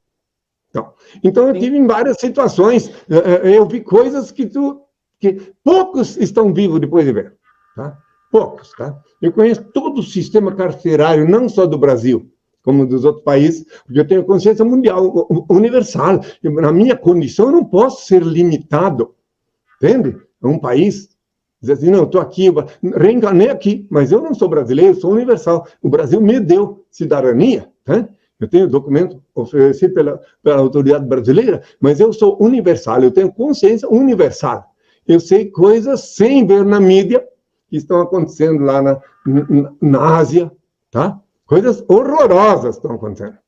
Speaker 3: Então eu tive em várias situações, eu vi coisas que poucos estão vivos depois de ver. Tá? Poucos, tá? Eu conheço todo o sistema carcerário, não só do Brasil, como dos outros países, porque eu tenho consciência mundial, universal. Na minha condição, eu não posso ser limitado, entende? É um país, dizer assim, não, estou aqui, reencarnei aqui, mas eu não sou brasileiro, sou universal. O Brasil me deu cidadania, tá? Eu tenho documento oferecido pela autoridade brasileira, mas eu sou universal, eu tenho consciência universal. Eu sei coisas sem ver na mídia que estão acontecendo lá na Ásia, tá? Coisas horrorosas estão acontecendo.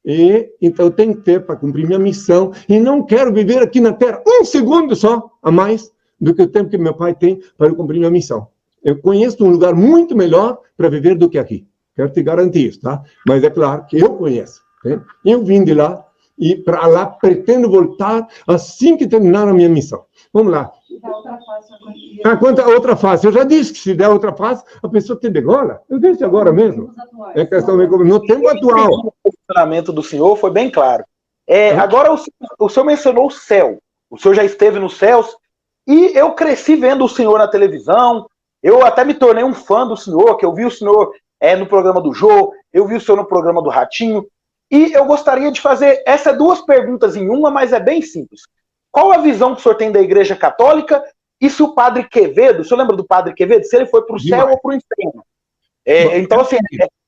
Speaker 3: E então eu tenho que ter para cumprir minha missão. E não quero viver aqui na Terra um segundo só a mais do que o tempo que meu pai tem para eu cumprir minha missão. Eu conheço um lugar muito melhor para viver do que aqui. Quero te garantir isso, tá? Mas é claro que eu conheço. Né? Eu vim de lá e para lá pretendo voltar assim que terminar a minha missão. Vamos lá. Quanto a outra face, eu já disse que se der outra face, a pessoa te degola. Eu disse agora mesmo. É questão de no tempo atual.
Speaker 1: O posicionamento do senhor foi bem claro. Agora, o senhor mencionou o céu. O senhor já esteve nos céus e eu cresci vendo o senhor na televisão. Eu até me tornei um fã do senhor, que eu vi o senhor no programa do Jô, eu vi o senhor no programa do Ratinho. E eu gostaria de fazer essas duas perguntas em uma, mas é bem simples. Qual a visão que o senhor tem da Igreja Católica? E se o Padre Quevedo, o senhor lembra do Padre Quevedo? Se ele foi para o céu ou para o inferno? Então, assim,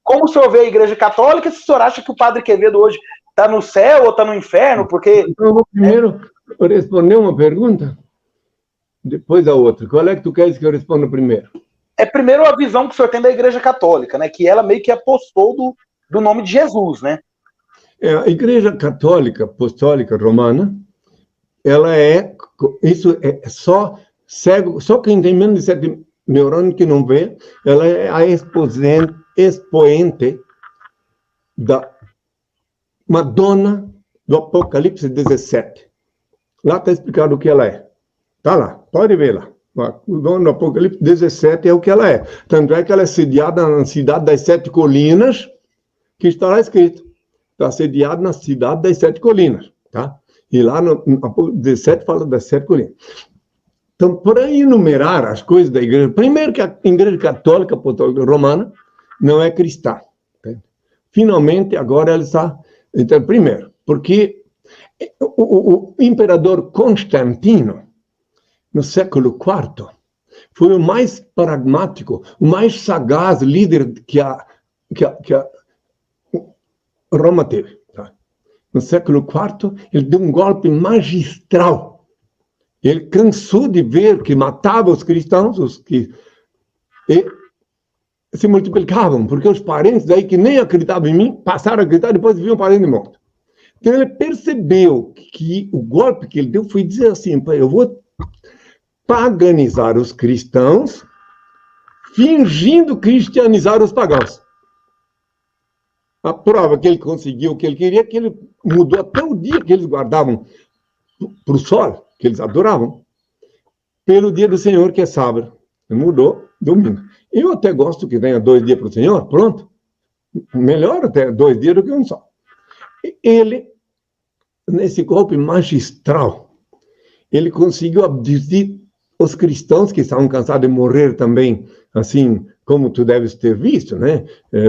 Speaker 1: como o senhor vê a Igreja Católica, se o senhor acha que o Padre Quevedo hoje está no céu ou está no inferno? Porque...
Speaker 3: Então, eu vou primeiro responder uma pergunta, depois a outra. Qual é que tu queres que eu responda primeiro?
Speaker 1: Primeiro a visão que o senhor tem da Igreja Católica, né? Que ela meio que apostou do nome de Jesus, né?
Speaker 3: A Igreja Católica Apostólica Romana, isso é só cego, só quem tem menos de 7 neurônios que não vê, ela é a expoente da Madonna do Apocalipse 17. Lá está explicado o que ela é. Está lá, pode ver lá. O dono do Apocalipse 17 é o que ela é. Tanto é que ela é sediada na cidade das 7 colinas, que está lá escrito. Está sediada na cidade das 7 colinas, tá? E lá no Apocalipse 17 fala das 7 colinas. Então, para enumerar as coisas da igreja, primeiro que a Igreja Católica Apostólica Romana não é cristã. Tá? Finalmente, agora ela está... Então, primeiro, porque o imperador Constantino, no século IV, foi o mais pragmático, o mais sagaz líder que a Roma teve. Tá? No século IV, ele deu um golpe magistral. Ele cansou de ver que matava os cristãos, e se multiplicavam, porque os parentes daí que nem acreditavam em mim, passaram a acreditar, depois viam o parente morto. Então ele percebeu que o golpe que ele deu foi dizer assim, eu vou paganizar os cristãos, fingindo cristianizar os pagãos. A prova que ele conseguiu o que ele queria, que ele mudou até o dia que eles guardavam para o sol, que eles adoravam, pelo dia do Senhor, que é sábado. Ele mudou domingo. Eu até gosto que venha 2 dias para o Senhor, pronto. Melhor até 2 dias do que um só. Ele, nesse golpe magistral, ele conseguiu abduzir os cristãos que estavam cansados de morrer também, assim como tu deves ter visto, né?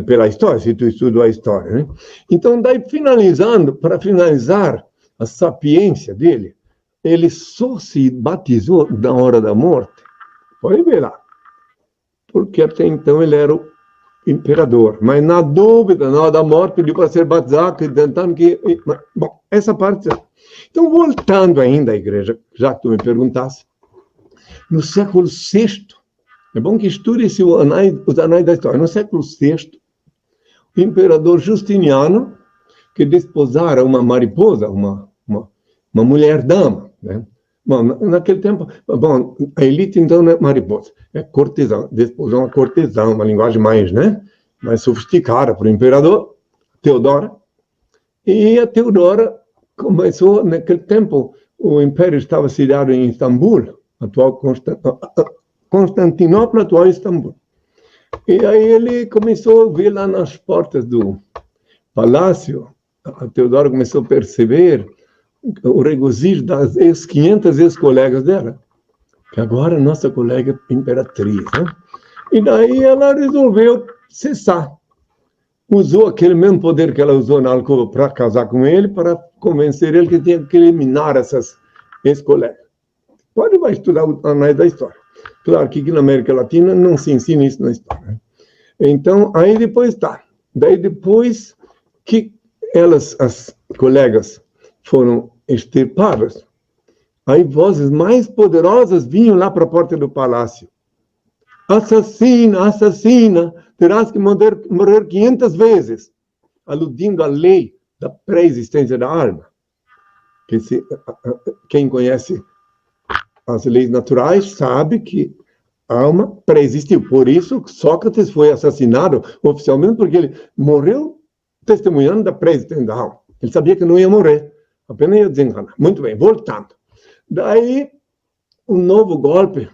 Speaker 3: Pela história, se tu estudou a história, né? Então, daí para finalizar a sapiência dele, ele só se batizou na hora da morte. Pode ver lá. Porque até então ele era o imperador. Mas na dúvida, na hora da morte, pediu para ser batizado, tentando que... Bom, essa parte... Então, voltando ainda à igreja, já que tu me perguntasse, no século VI, é bom que estude os anais da história. No século VI, o imperador Justiniano, que desposara uma mariposa, uma mulher-dama, né? Bom, naquele tempo, bom, a elite então não é mariposa, é cortesã, desposou uma cortesã, uma linguagem mais, né, mais sofisticada para o imperador, Teodora. E a Teodora começou, naquele tempo, o império estava sediado em Istambul, atual Constantinopla, atual Istambul. E aí ele começou a ver lá nas portas do palácio, a Teodora começou a perceber o regozijo das 500 ex-colegas dela, que agora é nossa colega imperatriz, né? E daí ela resolveu cessar. Usou aquele mesmo poder que ela usou na alcova para casar com ele, para convencer ele que tinha que eliminar essas ex-colegas. Pode vai estudar o anais da história. Claro que aqui na América Latina não se ensina isso na história, né? Então, aí depois tá. Daí depois que elas, as colegas, foram extirpadas, aí vozes mais poderosas vinham lá para a porta do palácio. Assassina, assassina, terás que morrer 500 vezes, aludindo à lei da pré-existência da alma. Quem conhece as leis naturais sabe que a alma pré-existiu. Por isso, Sócrates foi assassinado oficialmente, porque ele morreu testemunhando da pré-existência da alma. Ele sabia que não ia morrer, apenas ia desenganar. Muito bem, voltando. Daí, um novo golpe,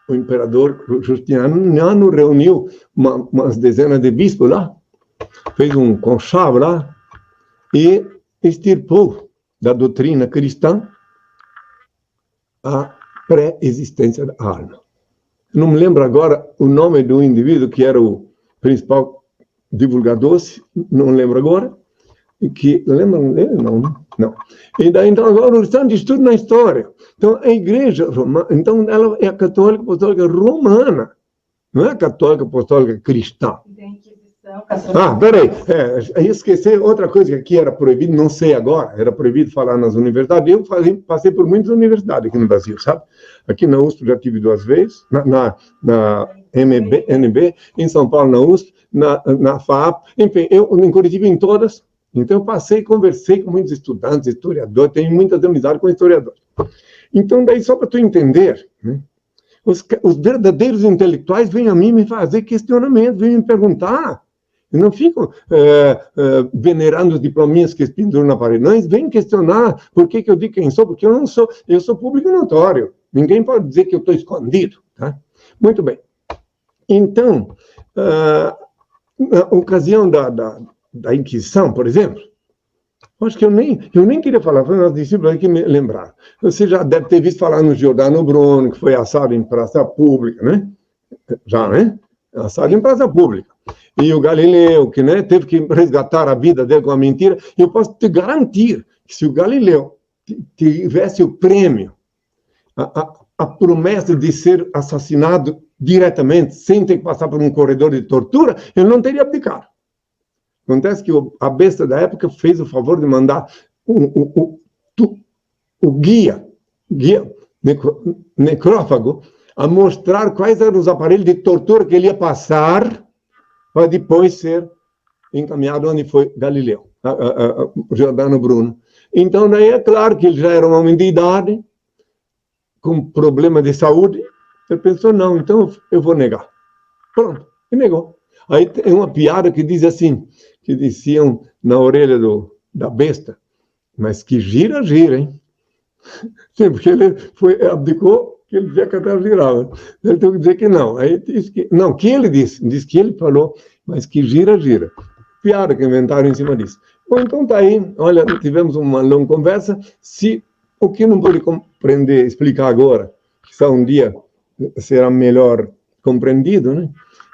Speaker 3: o imperador Justiniano reuniu umas dezenas de bispos lá, fez um conchavo lá, e extirpou da doutrina cristã a pré-existência da alma. Não me lembro agora o nome do indivíduo que era o principal divulgador, não lembro agora, que lembram dele? Não. E daí, então, agora o diz tudo na história. Então, a igreja romana, então, ela é a católica apostólica romana, não é a católica apostólica cristã. Peraí, eu esqueci outra coisa que aqui era proibido, não sei agora, era proibido falar nas universidades. Eu passei por muitas universidades aqui no Brasil, sabe? Aqui na USP já tive 2 vezes, na NB, em São Paulo na USP, na FAP, enfim, em Curitiba em todas. Então, eu passei e conversei com muitos estudantes, historiadores, tenho muitas amizades com historiadores. Então, daí, só para tu entender, né, os verdadeiros intelectuais vêm a mim me fazer questionamento, vêm me perguntar. E não ficam venerando os diplominhas que penduram na parede. Não, eles vêm questionar por que eu digo quem sou, porque eu não sou. Eu sou público notório. Ninguém pode dizer que eu estou escondido. Tá? Muito bem. Então, na ocasião da Inquisição, por exemplo, acho que eu nem queria falar, foi meus discípulos que me lembraram. Você já deve ter visto falar no Giordano Bruno, que foi assado em praça pública, né? Já, né? Assado em praça pública. E o Galileu, que, né, teve que resgatar a vida dele com a mentira. Eu posso te garantir que se o Galileu tivesse o prêmio, a promessa de ser assassinado diretamente, sem ter que passar por um corredor de tortura, ele não teria abdicado. Acontece que a besta da época fez o favor de mandar o guia necrófago a mostrar quais eram os aparelhos de tortura que ele ia passar para depois ser encaminhado onde foi Galileu, Giordano Bruno. Então, daí é claro que ele já era um homem de idade, com problema de saúde. Ele pensou, não, então eu vou negar. Pronto, e negou. Aí tem uma piada que diz assim, que diziam na orelha da besta, mas que gira, hein? Sim, porque ele abdicou, que ele via que até girava. Ele tem que dizer que não. Aí disse que, não, que ele disse que ele falou, mas que gira. Piada que inventaram em cima disso. Bom, então tá aí, olha, tivemos uma longa conversa. Se o que não pude compreender, explicar agora, que só um dia será melhor compreendido, né?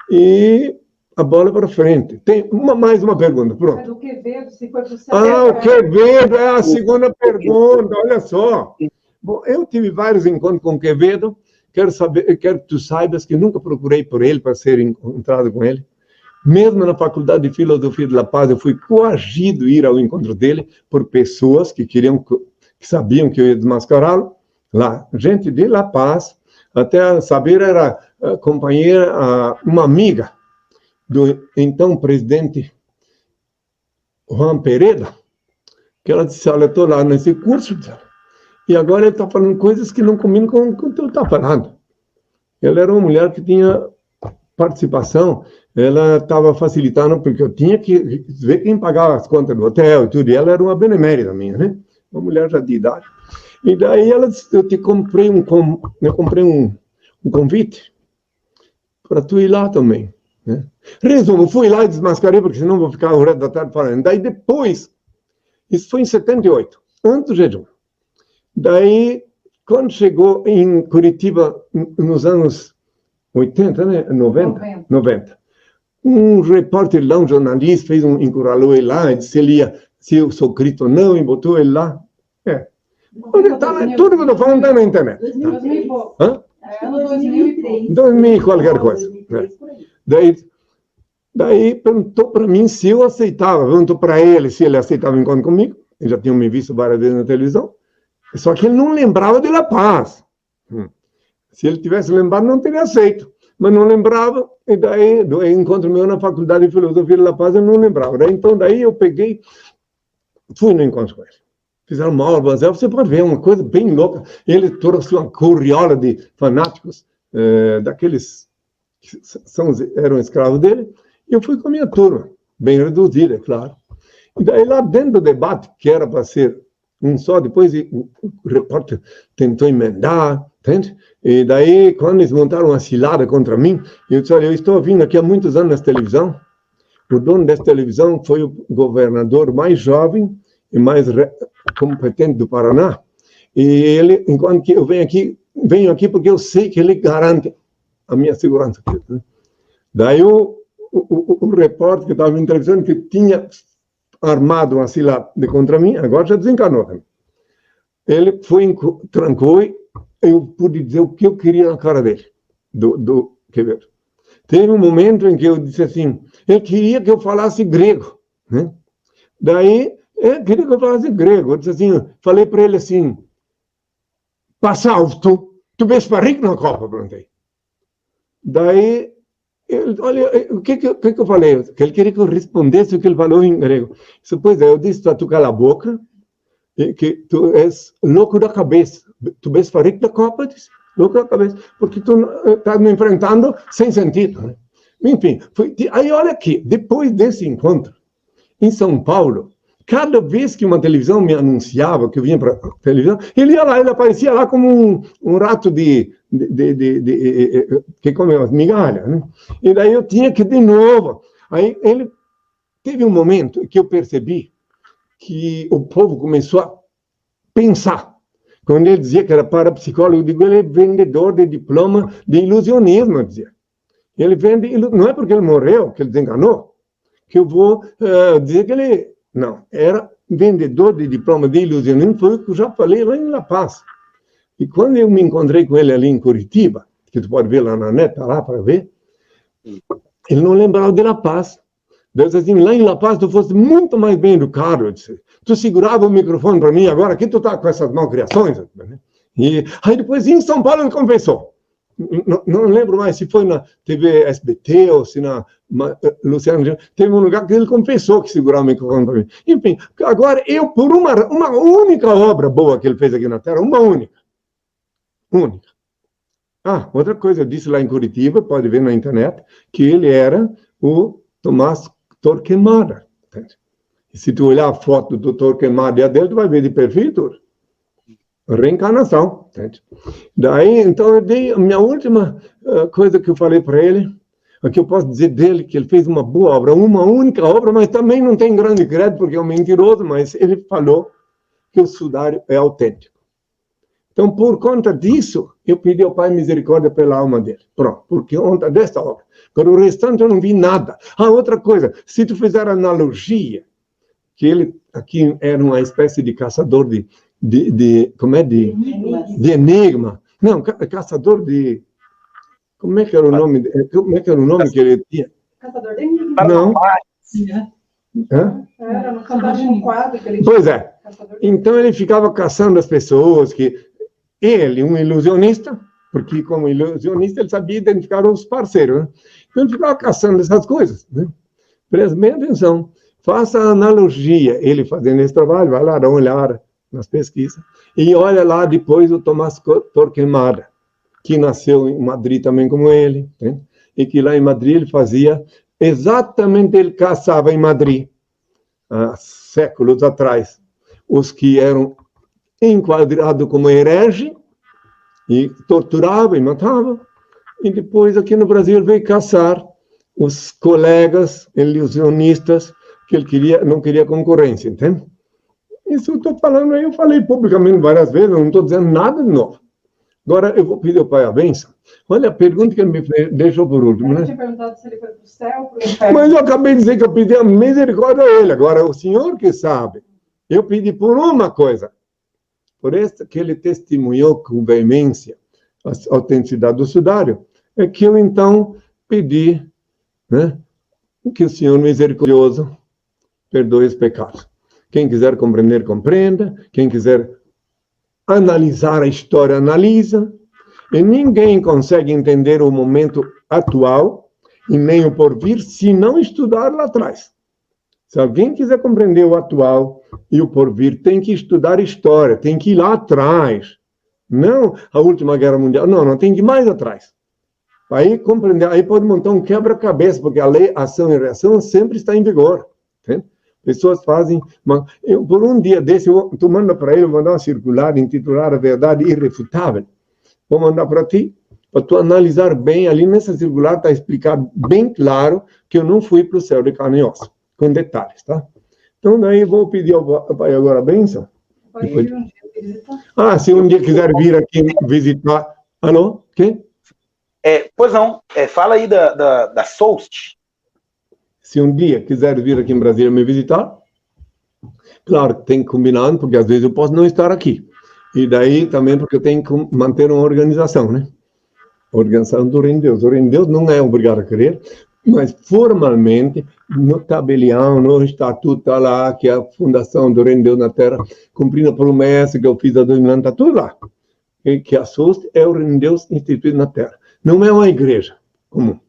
Speaker 3: E a bola para frente. Tem mais uma pergunta, pronto.
Speaker 2: Mas o Quevedo, se foi para o céu.
Speaker 3: O Quevedo é a segunda pergunta, olha só. Bom, eu tive vários encontros com o Quevedo, quero que tu saibas que nunca procurei por ele para ser encontrado com ele. Mesmo na Faculdade de Filosofia de La Paz, eu fui coagido a ir ao encontro dele por pessoas que sabiam que eu ia desmascará-lo. Lá, gente de La Paz, até saber era companheira, uma amiga do então presidente Juan Pereda, que ela disse, olha, eu estou lá nesse curso, e agora ele está falando coisas que não combinam com o que ele está falando. Ela era uma mulher que tinha participação, ela estava facilitando, porque eu tinha que ver quem pagava as contas do hotel e tudo, e ela era uma benemérita minha, né? Uma mulher já de idade. E daí ela disse, eu comprei um convite para tu ir lá também. Né? Resumo, fui lá e desmascarei, porque senão vou ficar o resto da tarde falando. Daí depois, isso foi em 78, antes do jejum. Daí, quando chegou em Curitiba, nos anos 80, né? 90. Um repórter lá, um jornalista, encurralou ele lá, e disse se eu sou cristão ou não, e botou ele lá. Tudo que eu estou falando está na internet.
Speaker 2: 2000 e pouco.
Speaker 3: Hã?
Speaker 2: Ano 2003.
Speaker 3: 2000 qualquer coisa. Daí perguntou para mim se eu aceitava, perguntou para ele se ele aceitava o encontro comigo, ele já tinha me visto várias vezes na televisão, só que ele não lembrava de La Paz. Se ele tivesse lembrado, não teria aceito, mas não lembrava, e daí, do encontro meu na Faculdade de Filosofia de La Paz, eu não lembrava. Daí eu peguei fui no encontro com ele. Fizeram uma aula, mas você pode ver uma coisa bem louca. Ele trouxe uma curriola de fanáticos, daqueles que eram escravos dele, e eu fui com a minha turma, bem reduzida, é claro. E daí lá dentro do debate, que era para ser um só, depois o repórter tentou emendar, entende? E daí, quando eles montaram uma cilada contra mim, eu disse, olha, eu estou vindo aqui há muitos anos nessa televisão, o dono dessa televisão foi o governador mais jovem e mais competente do Paraná, e ele, enquanto que eu venho aqui porque eu sei que ele garante a minha segurança. Daí o repórter que estava me entrevistando, que tinha armado uma cilada contra mim, agora já desencanou também. Ele trancou e eu pude dizer o que eu queria na cara dele, do Quevedo. Teve um momento em que eu disse assim, ele queria que eu falasse grego, né? Daí, ele queria que eu falasse grego. Eu disse assim, falei para ele assim, Passalto, tu vês para rico na Copa, perguntei. Daí, olha, o que eu falei? Que ele queria que eu respondesse o que ele falou em grego. Pois é, eu disse, tu cala a boca, que tu és louco da cabeça. Tu vês para rico da Copa? Disse, louco da cabeça, porque tu estás me enfrentando sem sentido, né? Enfim, aí olha aqui, depois desse encontro, em São Paulo, cada vez que uma televisão me anunciava que eu vinha para a televisão, ele ia lá, ele aparecia lá como um rato que come as migalhas, né? E daí eu tinha que, de novo, aí ele teve um momento que eu percebi que o povo começou a pensar. Quando ele dizia que era parapsicólogo, eu digo, ele é vendedor de diploma de ilusionismo, eu dizia. Ele vende, não é porque ele morreu, que ele desenganou, que eu vou dizer que ele... Não, era vendedor de diploma de ilusionismo, foi o que eu já falei lá em La Paz. E quando eu me encontrei com ele ali em Curitiba, que tu pode ver lá na net, tá lá para ver, ele não lembrava de La Paz. Deus assim, lá em La Paz tu fosse muito mais bem educado, eu disse. Tu segurava o microfone para mim, agora aqui tu tá com essas malcriações. Né? E aí depois em São Paulo ele confessou. Não lembro mais se foi na TV SBT ou se na Luciano, teve um lugar que ele confessou que segurava o microfone para mim. Enfim, agora eu, por uma única obra boa que ele fez aqui na Terra, uma única. Ah, outra coisa, eu disse lá em Curitiba, pode ver na internet, que ele era o Tomás Torquemada. E se tu olhar a foto do Torquemada e a dele, tu vai ver de perfil tudo. Reencarnação. Entende? Daí, então, eu dei a minha última coisa que eu falei para ele, o que eu posso dizer dele, que ele fez uma boa obra, uma única obra, mas também não tem grande crédito, porque é um mentiroso, mas ele falou que o sudário é autêntico. Então, por conta disso, eu pedi ao Pai misericórdia pela alma dele. Pronto, porque conta desta obra. Agora, o restante eu não vi nada. Ah, outra coisa, se tu fizer analogia, que ele aqui era uma espécie de caçador de enigma. Não, caçador de... Como é que era o nome? Como é que era o nome que ele tinha?
Speaker 2: Caçador de enigma.
Speaker 3: Não.
Speaker 2: Era no Fantástico quadro que ele tinha.
Speaker 3: Pois é. Então ele ficava caçando as pessoas que... Ele, um ilusionista, porque como ilusionista ele sabia identificar os parceiros, né? Então ele ficava caçando essas coisas, né? Preste bem atenção. Faça a analogia. Ele fazendo esse trabalho, vai lá, dá uma olhada nas pesquisas, e olha lá depois o Tomás Torquemada, que nasceu em Madrid também como ele, né? E que lá em Madrid ele fazia exatamente, ele caçava em Madrid, há séculos atrás, os que eram enquadrados como herege, e torturava e matava, e depois aqui no Brasil ele veio caçar os colegas ilusionistas que ele não queria concorrência, entende? Isso eu estou falando aí, eu falei publicamente várias vezes, eu não estou dizendo nada de novo. Agora eu vou pedir ao Pai a bênção. Olha a pergunta que ele me deixou por último, né?
Speaker 2: Eu tinha perguntado se ele foi para o céu, para o inferno.
Speaker 3: Mas eu acabei de dizer que eu pedi a misericórdia a ele. Agora, o Senhor que sabe. Eu pedi por uma coisa. Por esta que ele testemunhou com veemência a autenticidade do sudário, é que eu então pedi, né, que o Senhor misericordioso perdoe os pecados. Quem quiser compreender, compreenda. Quem quiser analisar a história, analisa. E ninguém consegue entender o momento atual e nem o porvir se não estudar lá atrás. Se alguém quiser compreender o atual, e o porvir, tem que estudar história, tem que ir lá atrás. Não a última guerra mundial, não, tem que ir mais atrás. Aí compreender, aí pode montar um quebra-cabeça, porque a lei ação e reação sempre está em vigor. Entende? Pessoas fazem... por um dia desse, tu manda para ele, vou mandar uma circular intitulada A Verdade Irrefutável. Vou mandar para ti, para tu analisar bem. Ali nessa circular está explicado bem claro que eu não fui para o céu de carne e osso, com detalhes, tá? Então, daí vou pedir ao pai agora a bênção. Depois... se um dia quiser vir aqui visitar... Alô? Quem?
Speaker 1: Pois não, fala aí da Soust.
Speaker 3: Se um dia quiser vir aqui em Brasília me visitar, claro que tem que combinar, porque às vezes eu posso não estar aqui. E daí também porque eu tenho que manter uma organização, né? Organização do Reino de Deus. O Reino de Deus não é obrigado a querer, mas formalmente, no tabelião, no estatuto, está lá, que é a fundação do Reino de Deus na Terra, cumprindo a promessa que eu fiz há 2000 anos, está tudo lá. E que a SOST é o Reino de Deus instituído na Terra. Não é uma igreja comum.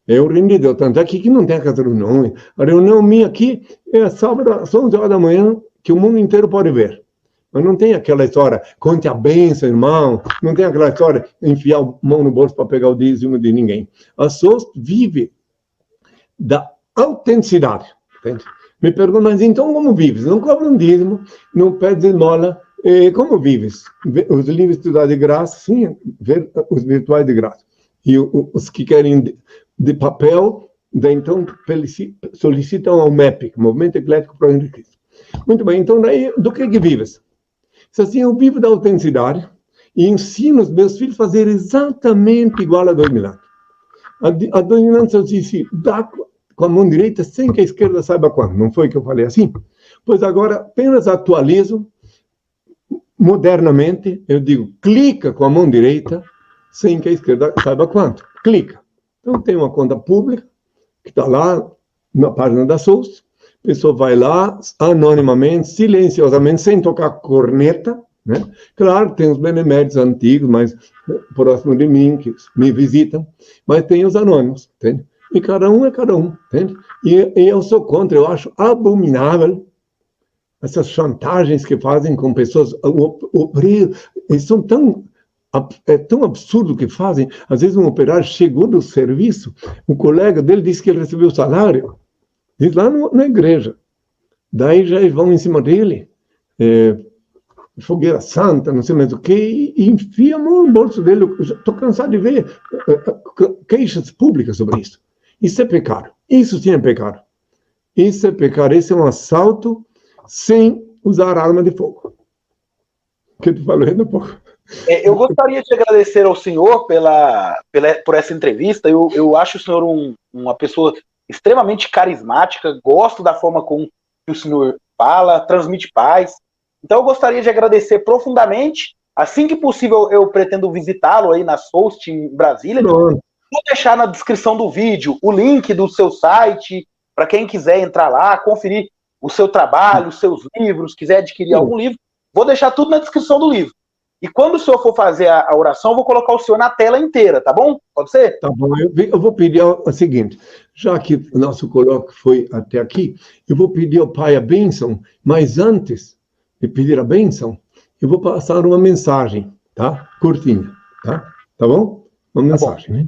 Speaker 3: É o Reino de Deus. Tanto aqui que não tem a casa do nome. A reunião minha aqui é sábado às 11 horas da manhã, que o mundo inteiro pode ver. Mas não tem aquela história, conte a bênção, irmão. Não tem aquela história, enfiar a mão no bolso para pegar o dízimo de ninguém. A SOST vive da autenticidade. Entende? Me perguntam, mas então como vives? Não cobra um dízimo, não pede esmola. Como vives? Os livros estudados de graça, sim, os virtuais de graça. E os que querem de papel, então solicitam ao MEP, Movimento Eclético para o Reino de Cristo. Muito bem, então daí, do que vives? Se assim, eu vivo da autenticidade e ensino os meus filhos a fazer exatamente igual a 2000 anos. Há 2000 anos eu disse, dá com a mão direita sem que a esquerda saiba quando. Não foi que eu falei assim? Pois agora apenas atualizo modernamente, eu digo, clica com a mão direita sem que a esquerda saiba quanto. Clica. Então, tem uma conta pública que está lá na página da SOS. A pessoa vai lá, anonimamente, silenciosamente, sem tocar corneta, né? Claro, tem os beneméritos antigos, mais próximos de mim, que me visitam, mas tem os anônimos, entende? E cada um é cada um, entende? E eu sou contra, eu acho abominável essas chantagens que fazem com pessoas, eles são tão absurdo que fazem. Às vezes um operário chegou do serviço, um colega dele disse que ele recebeu salário, diz lá na igreja, daí já vão em cima dele, fogueira santa, não sei mais o que, e enfia a mão no bolso dele. Estou cansado de ver queixas públicas sobre isso. Isso é pecado, isso sim é pecado. Isso é pecado, esse é um assalto sem usar arma de fogo. O que tu falou ainda há pouco?
Speaker 1: Eu gostaria de agradecer ao senhor por essa entrevista. Eu acho o senhor uma pessoa extremamente carismática, gosto da forma como o senhor fala, transmite paz. Então eu gostaria de agradecer profundamente. Assim que possível eu pretendo visitá-lo aí na SOST em Brasília.
Speaker 3: Pronto.
Speaker 1: Vou deixar na descrição do vídeo o link do seu site, para quem quiser entrar lá, conferir o seu trabalho, os seus livros, quiser adquirir algum livro, vou deixar tudo na descrição do livro. E quando o senhor for fazer a oração, eu vou colocar o senhor na tela inteira, tá bom? Pode ser?
Speaker 3: Tá bom, eu vou pedir o seguinte, já que o nosso colóquio foi até aqui, eu vou pedir ao Pai a bênção, mas antes de pedir a bênção, eu vou passar uma mensagem, tá? Curtinha, tá? Tá bom? Uma mensagem, né?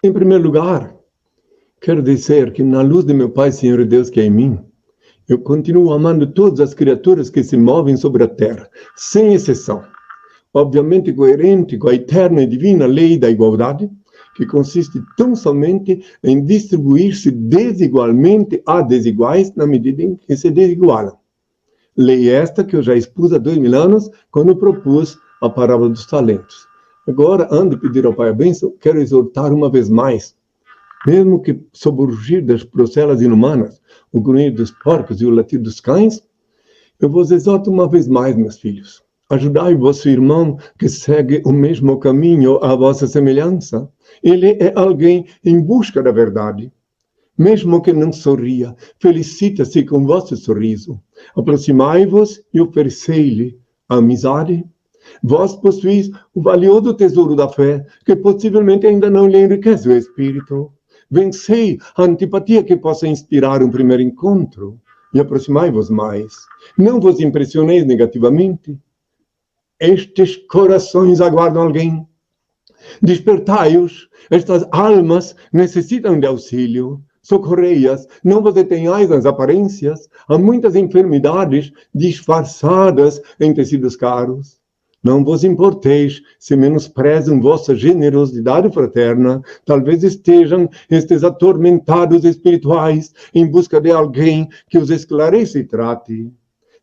Speaker 3: Em primeiro lugar, quero dizer que na luz de meu Pai, Senhor Deus, que é em mim, eu continuo amando todas as criaturas que se movem sobre a terra, sem exceção. Obviamente coerente com a eterna e divina lei da igualdade, que consiste tão somente em distribuir-se desigualmente a desiguais na medida em que se desigualam. Lei esta que eu já expus há 2000 anos, quando propus a parábola dos talentos. Agora, antes de pedir ao Pai a bênção, quero exortar uma vez mais, mesmo que sob o rugir das procelas inumanas, o grunhir dos porcos e o latir dos cães, eu vos exorto uma vez mais, meus filhos. Ajudai vosso irmão que segue o mesmo caminho à vossa semelhança. Ele é alguém em busca da verdade. Mesmo que não sorria, felicita-se com vosso sorriso. Aproximai-vos e oferecei-lhe a amizade. Vós possuís o valioso tesouro da fé, que possivelmente ainda não lhe enriquece o espírito. Vencei a antipatia que possa inspirar um primeiro encontro e aproximai-vos mais. Não vos impressioneis negativamente. Estes corações aguardam alguém. Despertai-os. Estas almas necessitam de auxílio. Socorrei-as, não vos detenhais nas aparências. Há muitas enfermidades disfarçadas em tecidos caros. Não vos importeis se menosprezam vossa generosidade fraterna. Talvez estejam estes atormentados espirituais em busca de alguém que os esclareça e trate.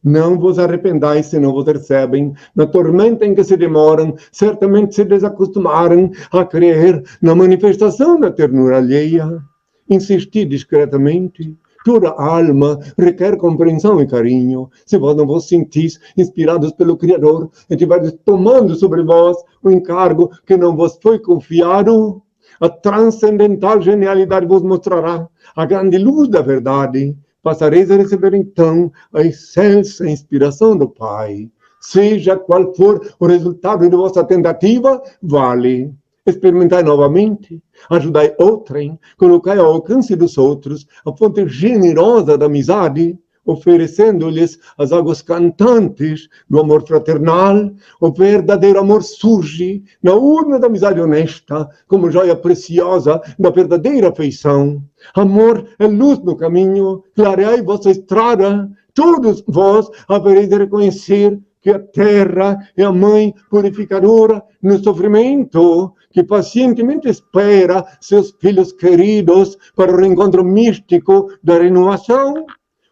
Speaker 3: Não vos arrependais se não vos recebem. Na tormenta em que se demoram, certamente se desacostumaram a crer na manifestação da ternura alheia. Insisti discretamente. Toda alma requer compreensão e carinho. Se vós não vos sentis inspirados pelo Criador e tiverdes tomando sobre vós o encargo que não vos foi confiado, a transcendental genialidade vos mostrará a grande luz da verdade. Passareis a receber então a excelsa inspiração do Pai. Seja qual for o resultado de vossa tentativa, vale. Experimentai novamente, ajudai outrem, colocai ao alcance dos outros a fonte generosa da amizade, oferecendo-lhes as águas cantantes do amor fraternal. O verdadeiro amor surge na urna da amizade honesta, como joia preciosa da verdadeira afeição. Amor é luz no caminho, clareai vossa estrada. Todos vós havereis de reconhecer que a terra é a mãe purificadora no sofrimento, que pacientemente espera seus filhos queridos para o reencontro místico da renovação.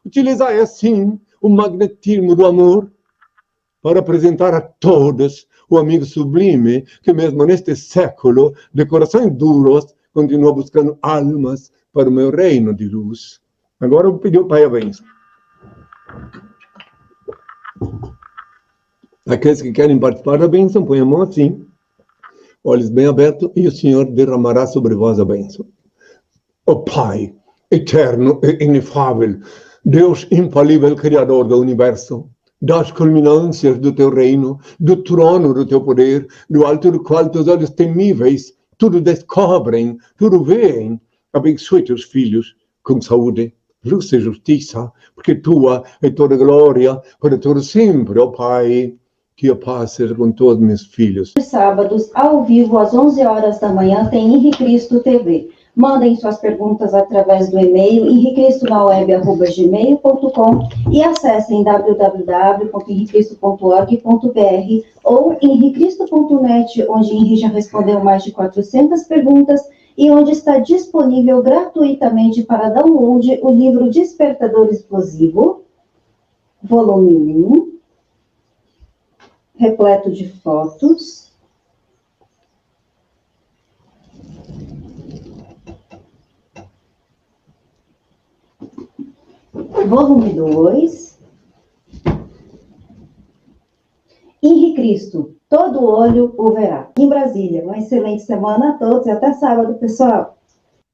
Speaker 3: Utilizai assim o magnetismo do amor para apresentar a todos o amigo sublime que mesmo neste século de corações duros continua buscando almas para o meu reino de luz. Agora eu vou pedir ao Pai a bênção. Aqueles que querem participar da bênção, põem a mão assim, olhos bem abertos, e o Senhor derramará sobre vós a bênção. Ó Pai, eterno e inefável, Deus infalível, Criador do Universo, das culminâncias do teu reino, do trono do teu poder, do alto do qual teus olhos temíveis tudo descobrem, tudo veem, abençoe teus filhos com saúde, luz e justiça, porque tua é toda glória para todo sempre, ó Pai. Que a paz seja com todos meus filhos.
Speaker 4: Sábados, ao vivo, às 11 horas da manhã, tem Henri Cristo TV. Mandem suas perguntas através do e-mail henricristonaoweb@gmail.com e acessem www.henricristo.org.br ou henricristo.net, onde Henri já respondeu mais de 400 perguntas e onde está disponível gratuitamente para download o livro Despertador Explosivo, volume 1, repleto de fotos, volume 2, Henri Cristo, todo olho o verá. Em Brasília, uma excelente semana a todos e até sábado, pessoal.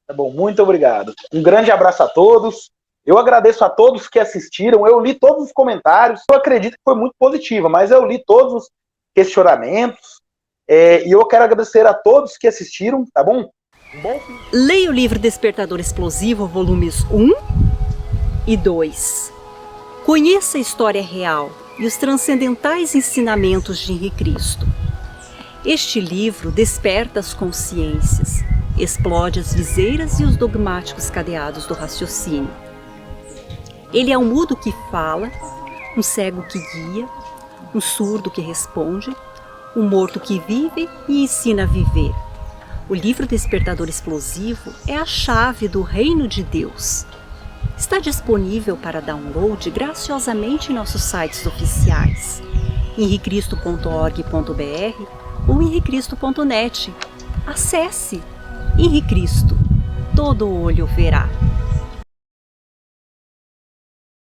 Speaker 1: Tá bom, muito obrigado. Um grande abraço a todos. Eu agradeço a todos que assistiram, eu li todos os comentários, eu acredito que foi muito positiva, mas eu li todos os questionamentos, e eu quero agradecer a todos que assistiram, tá bom?
Speaker 5: Leia o livro Despertador Explosivo, volumes 1 e 2. Conheça a história real e os transcendentais ensinamentos de Henri Cristo. Este livro desperta as consciências, explode as viseiras e os dogmáticos cadeados do raciocínio. Ele é um mudo que fala, um cego que guia, um surdo que responde, um morto que vive e ensina a viver. O livro Despertador Explosivo é a chave do reino de Deus. Está disponível para download graciosamente em nossos sites oficiais, henricristo.org.br ou henricristo.net. Acesse Henri Cristo, todo olho verá.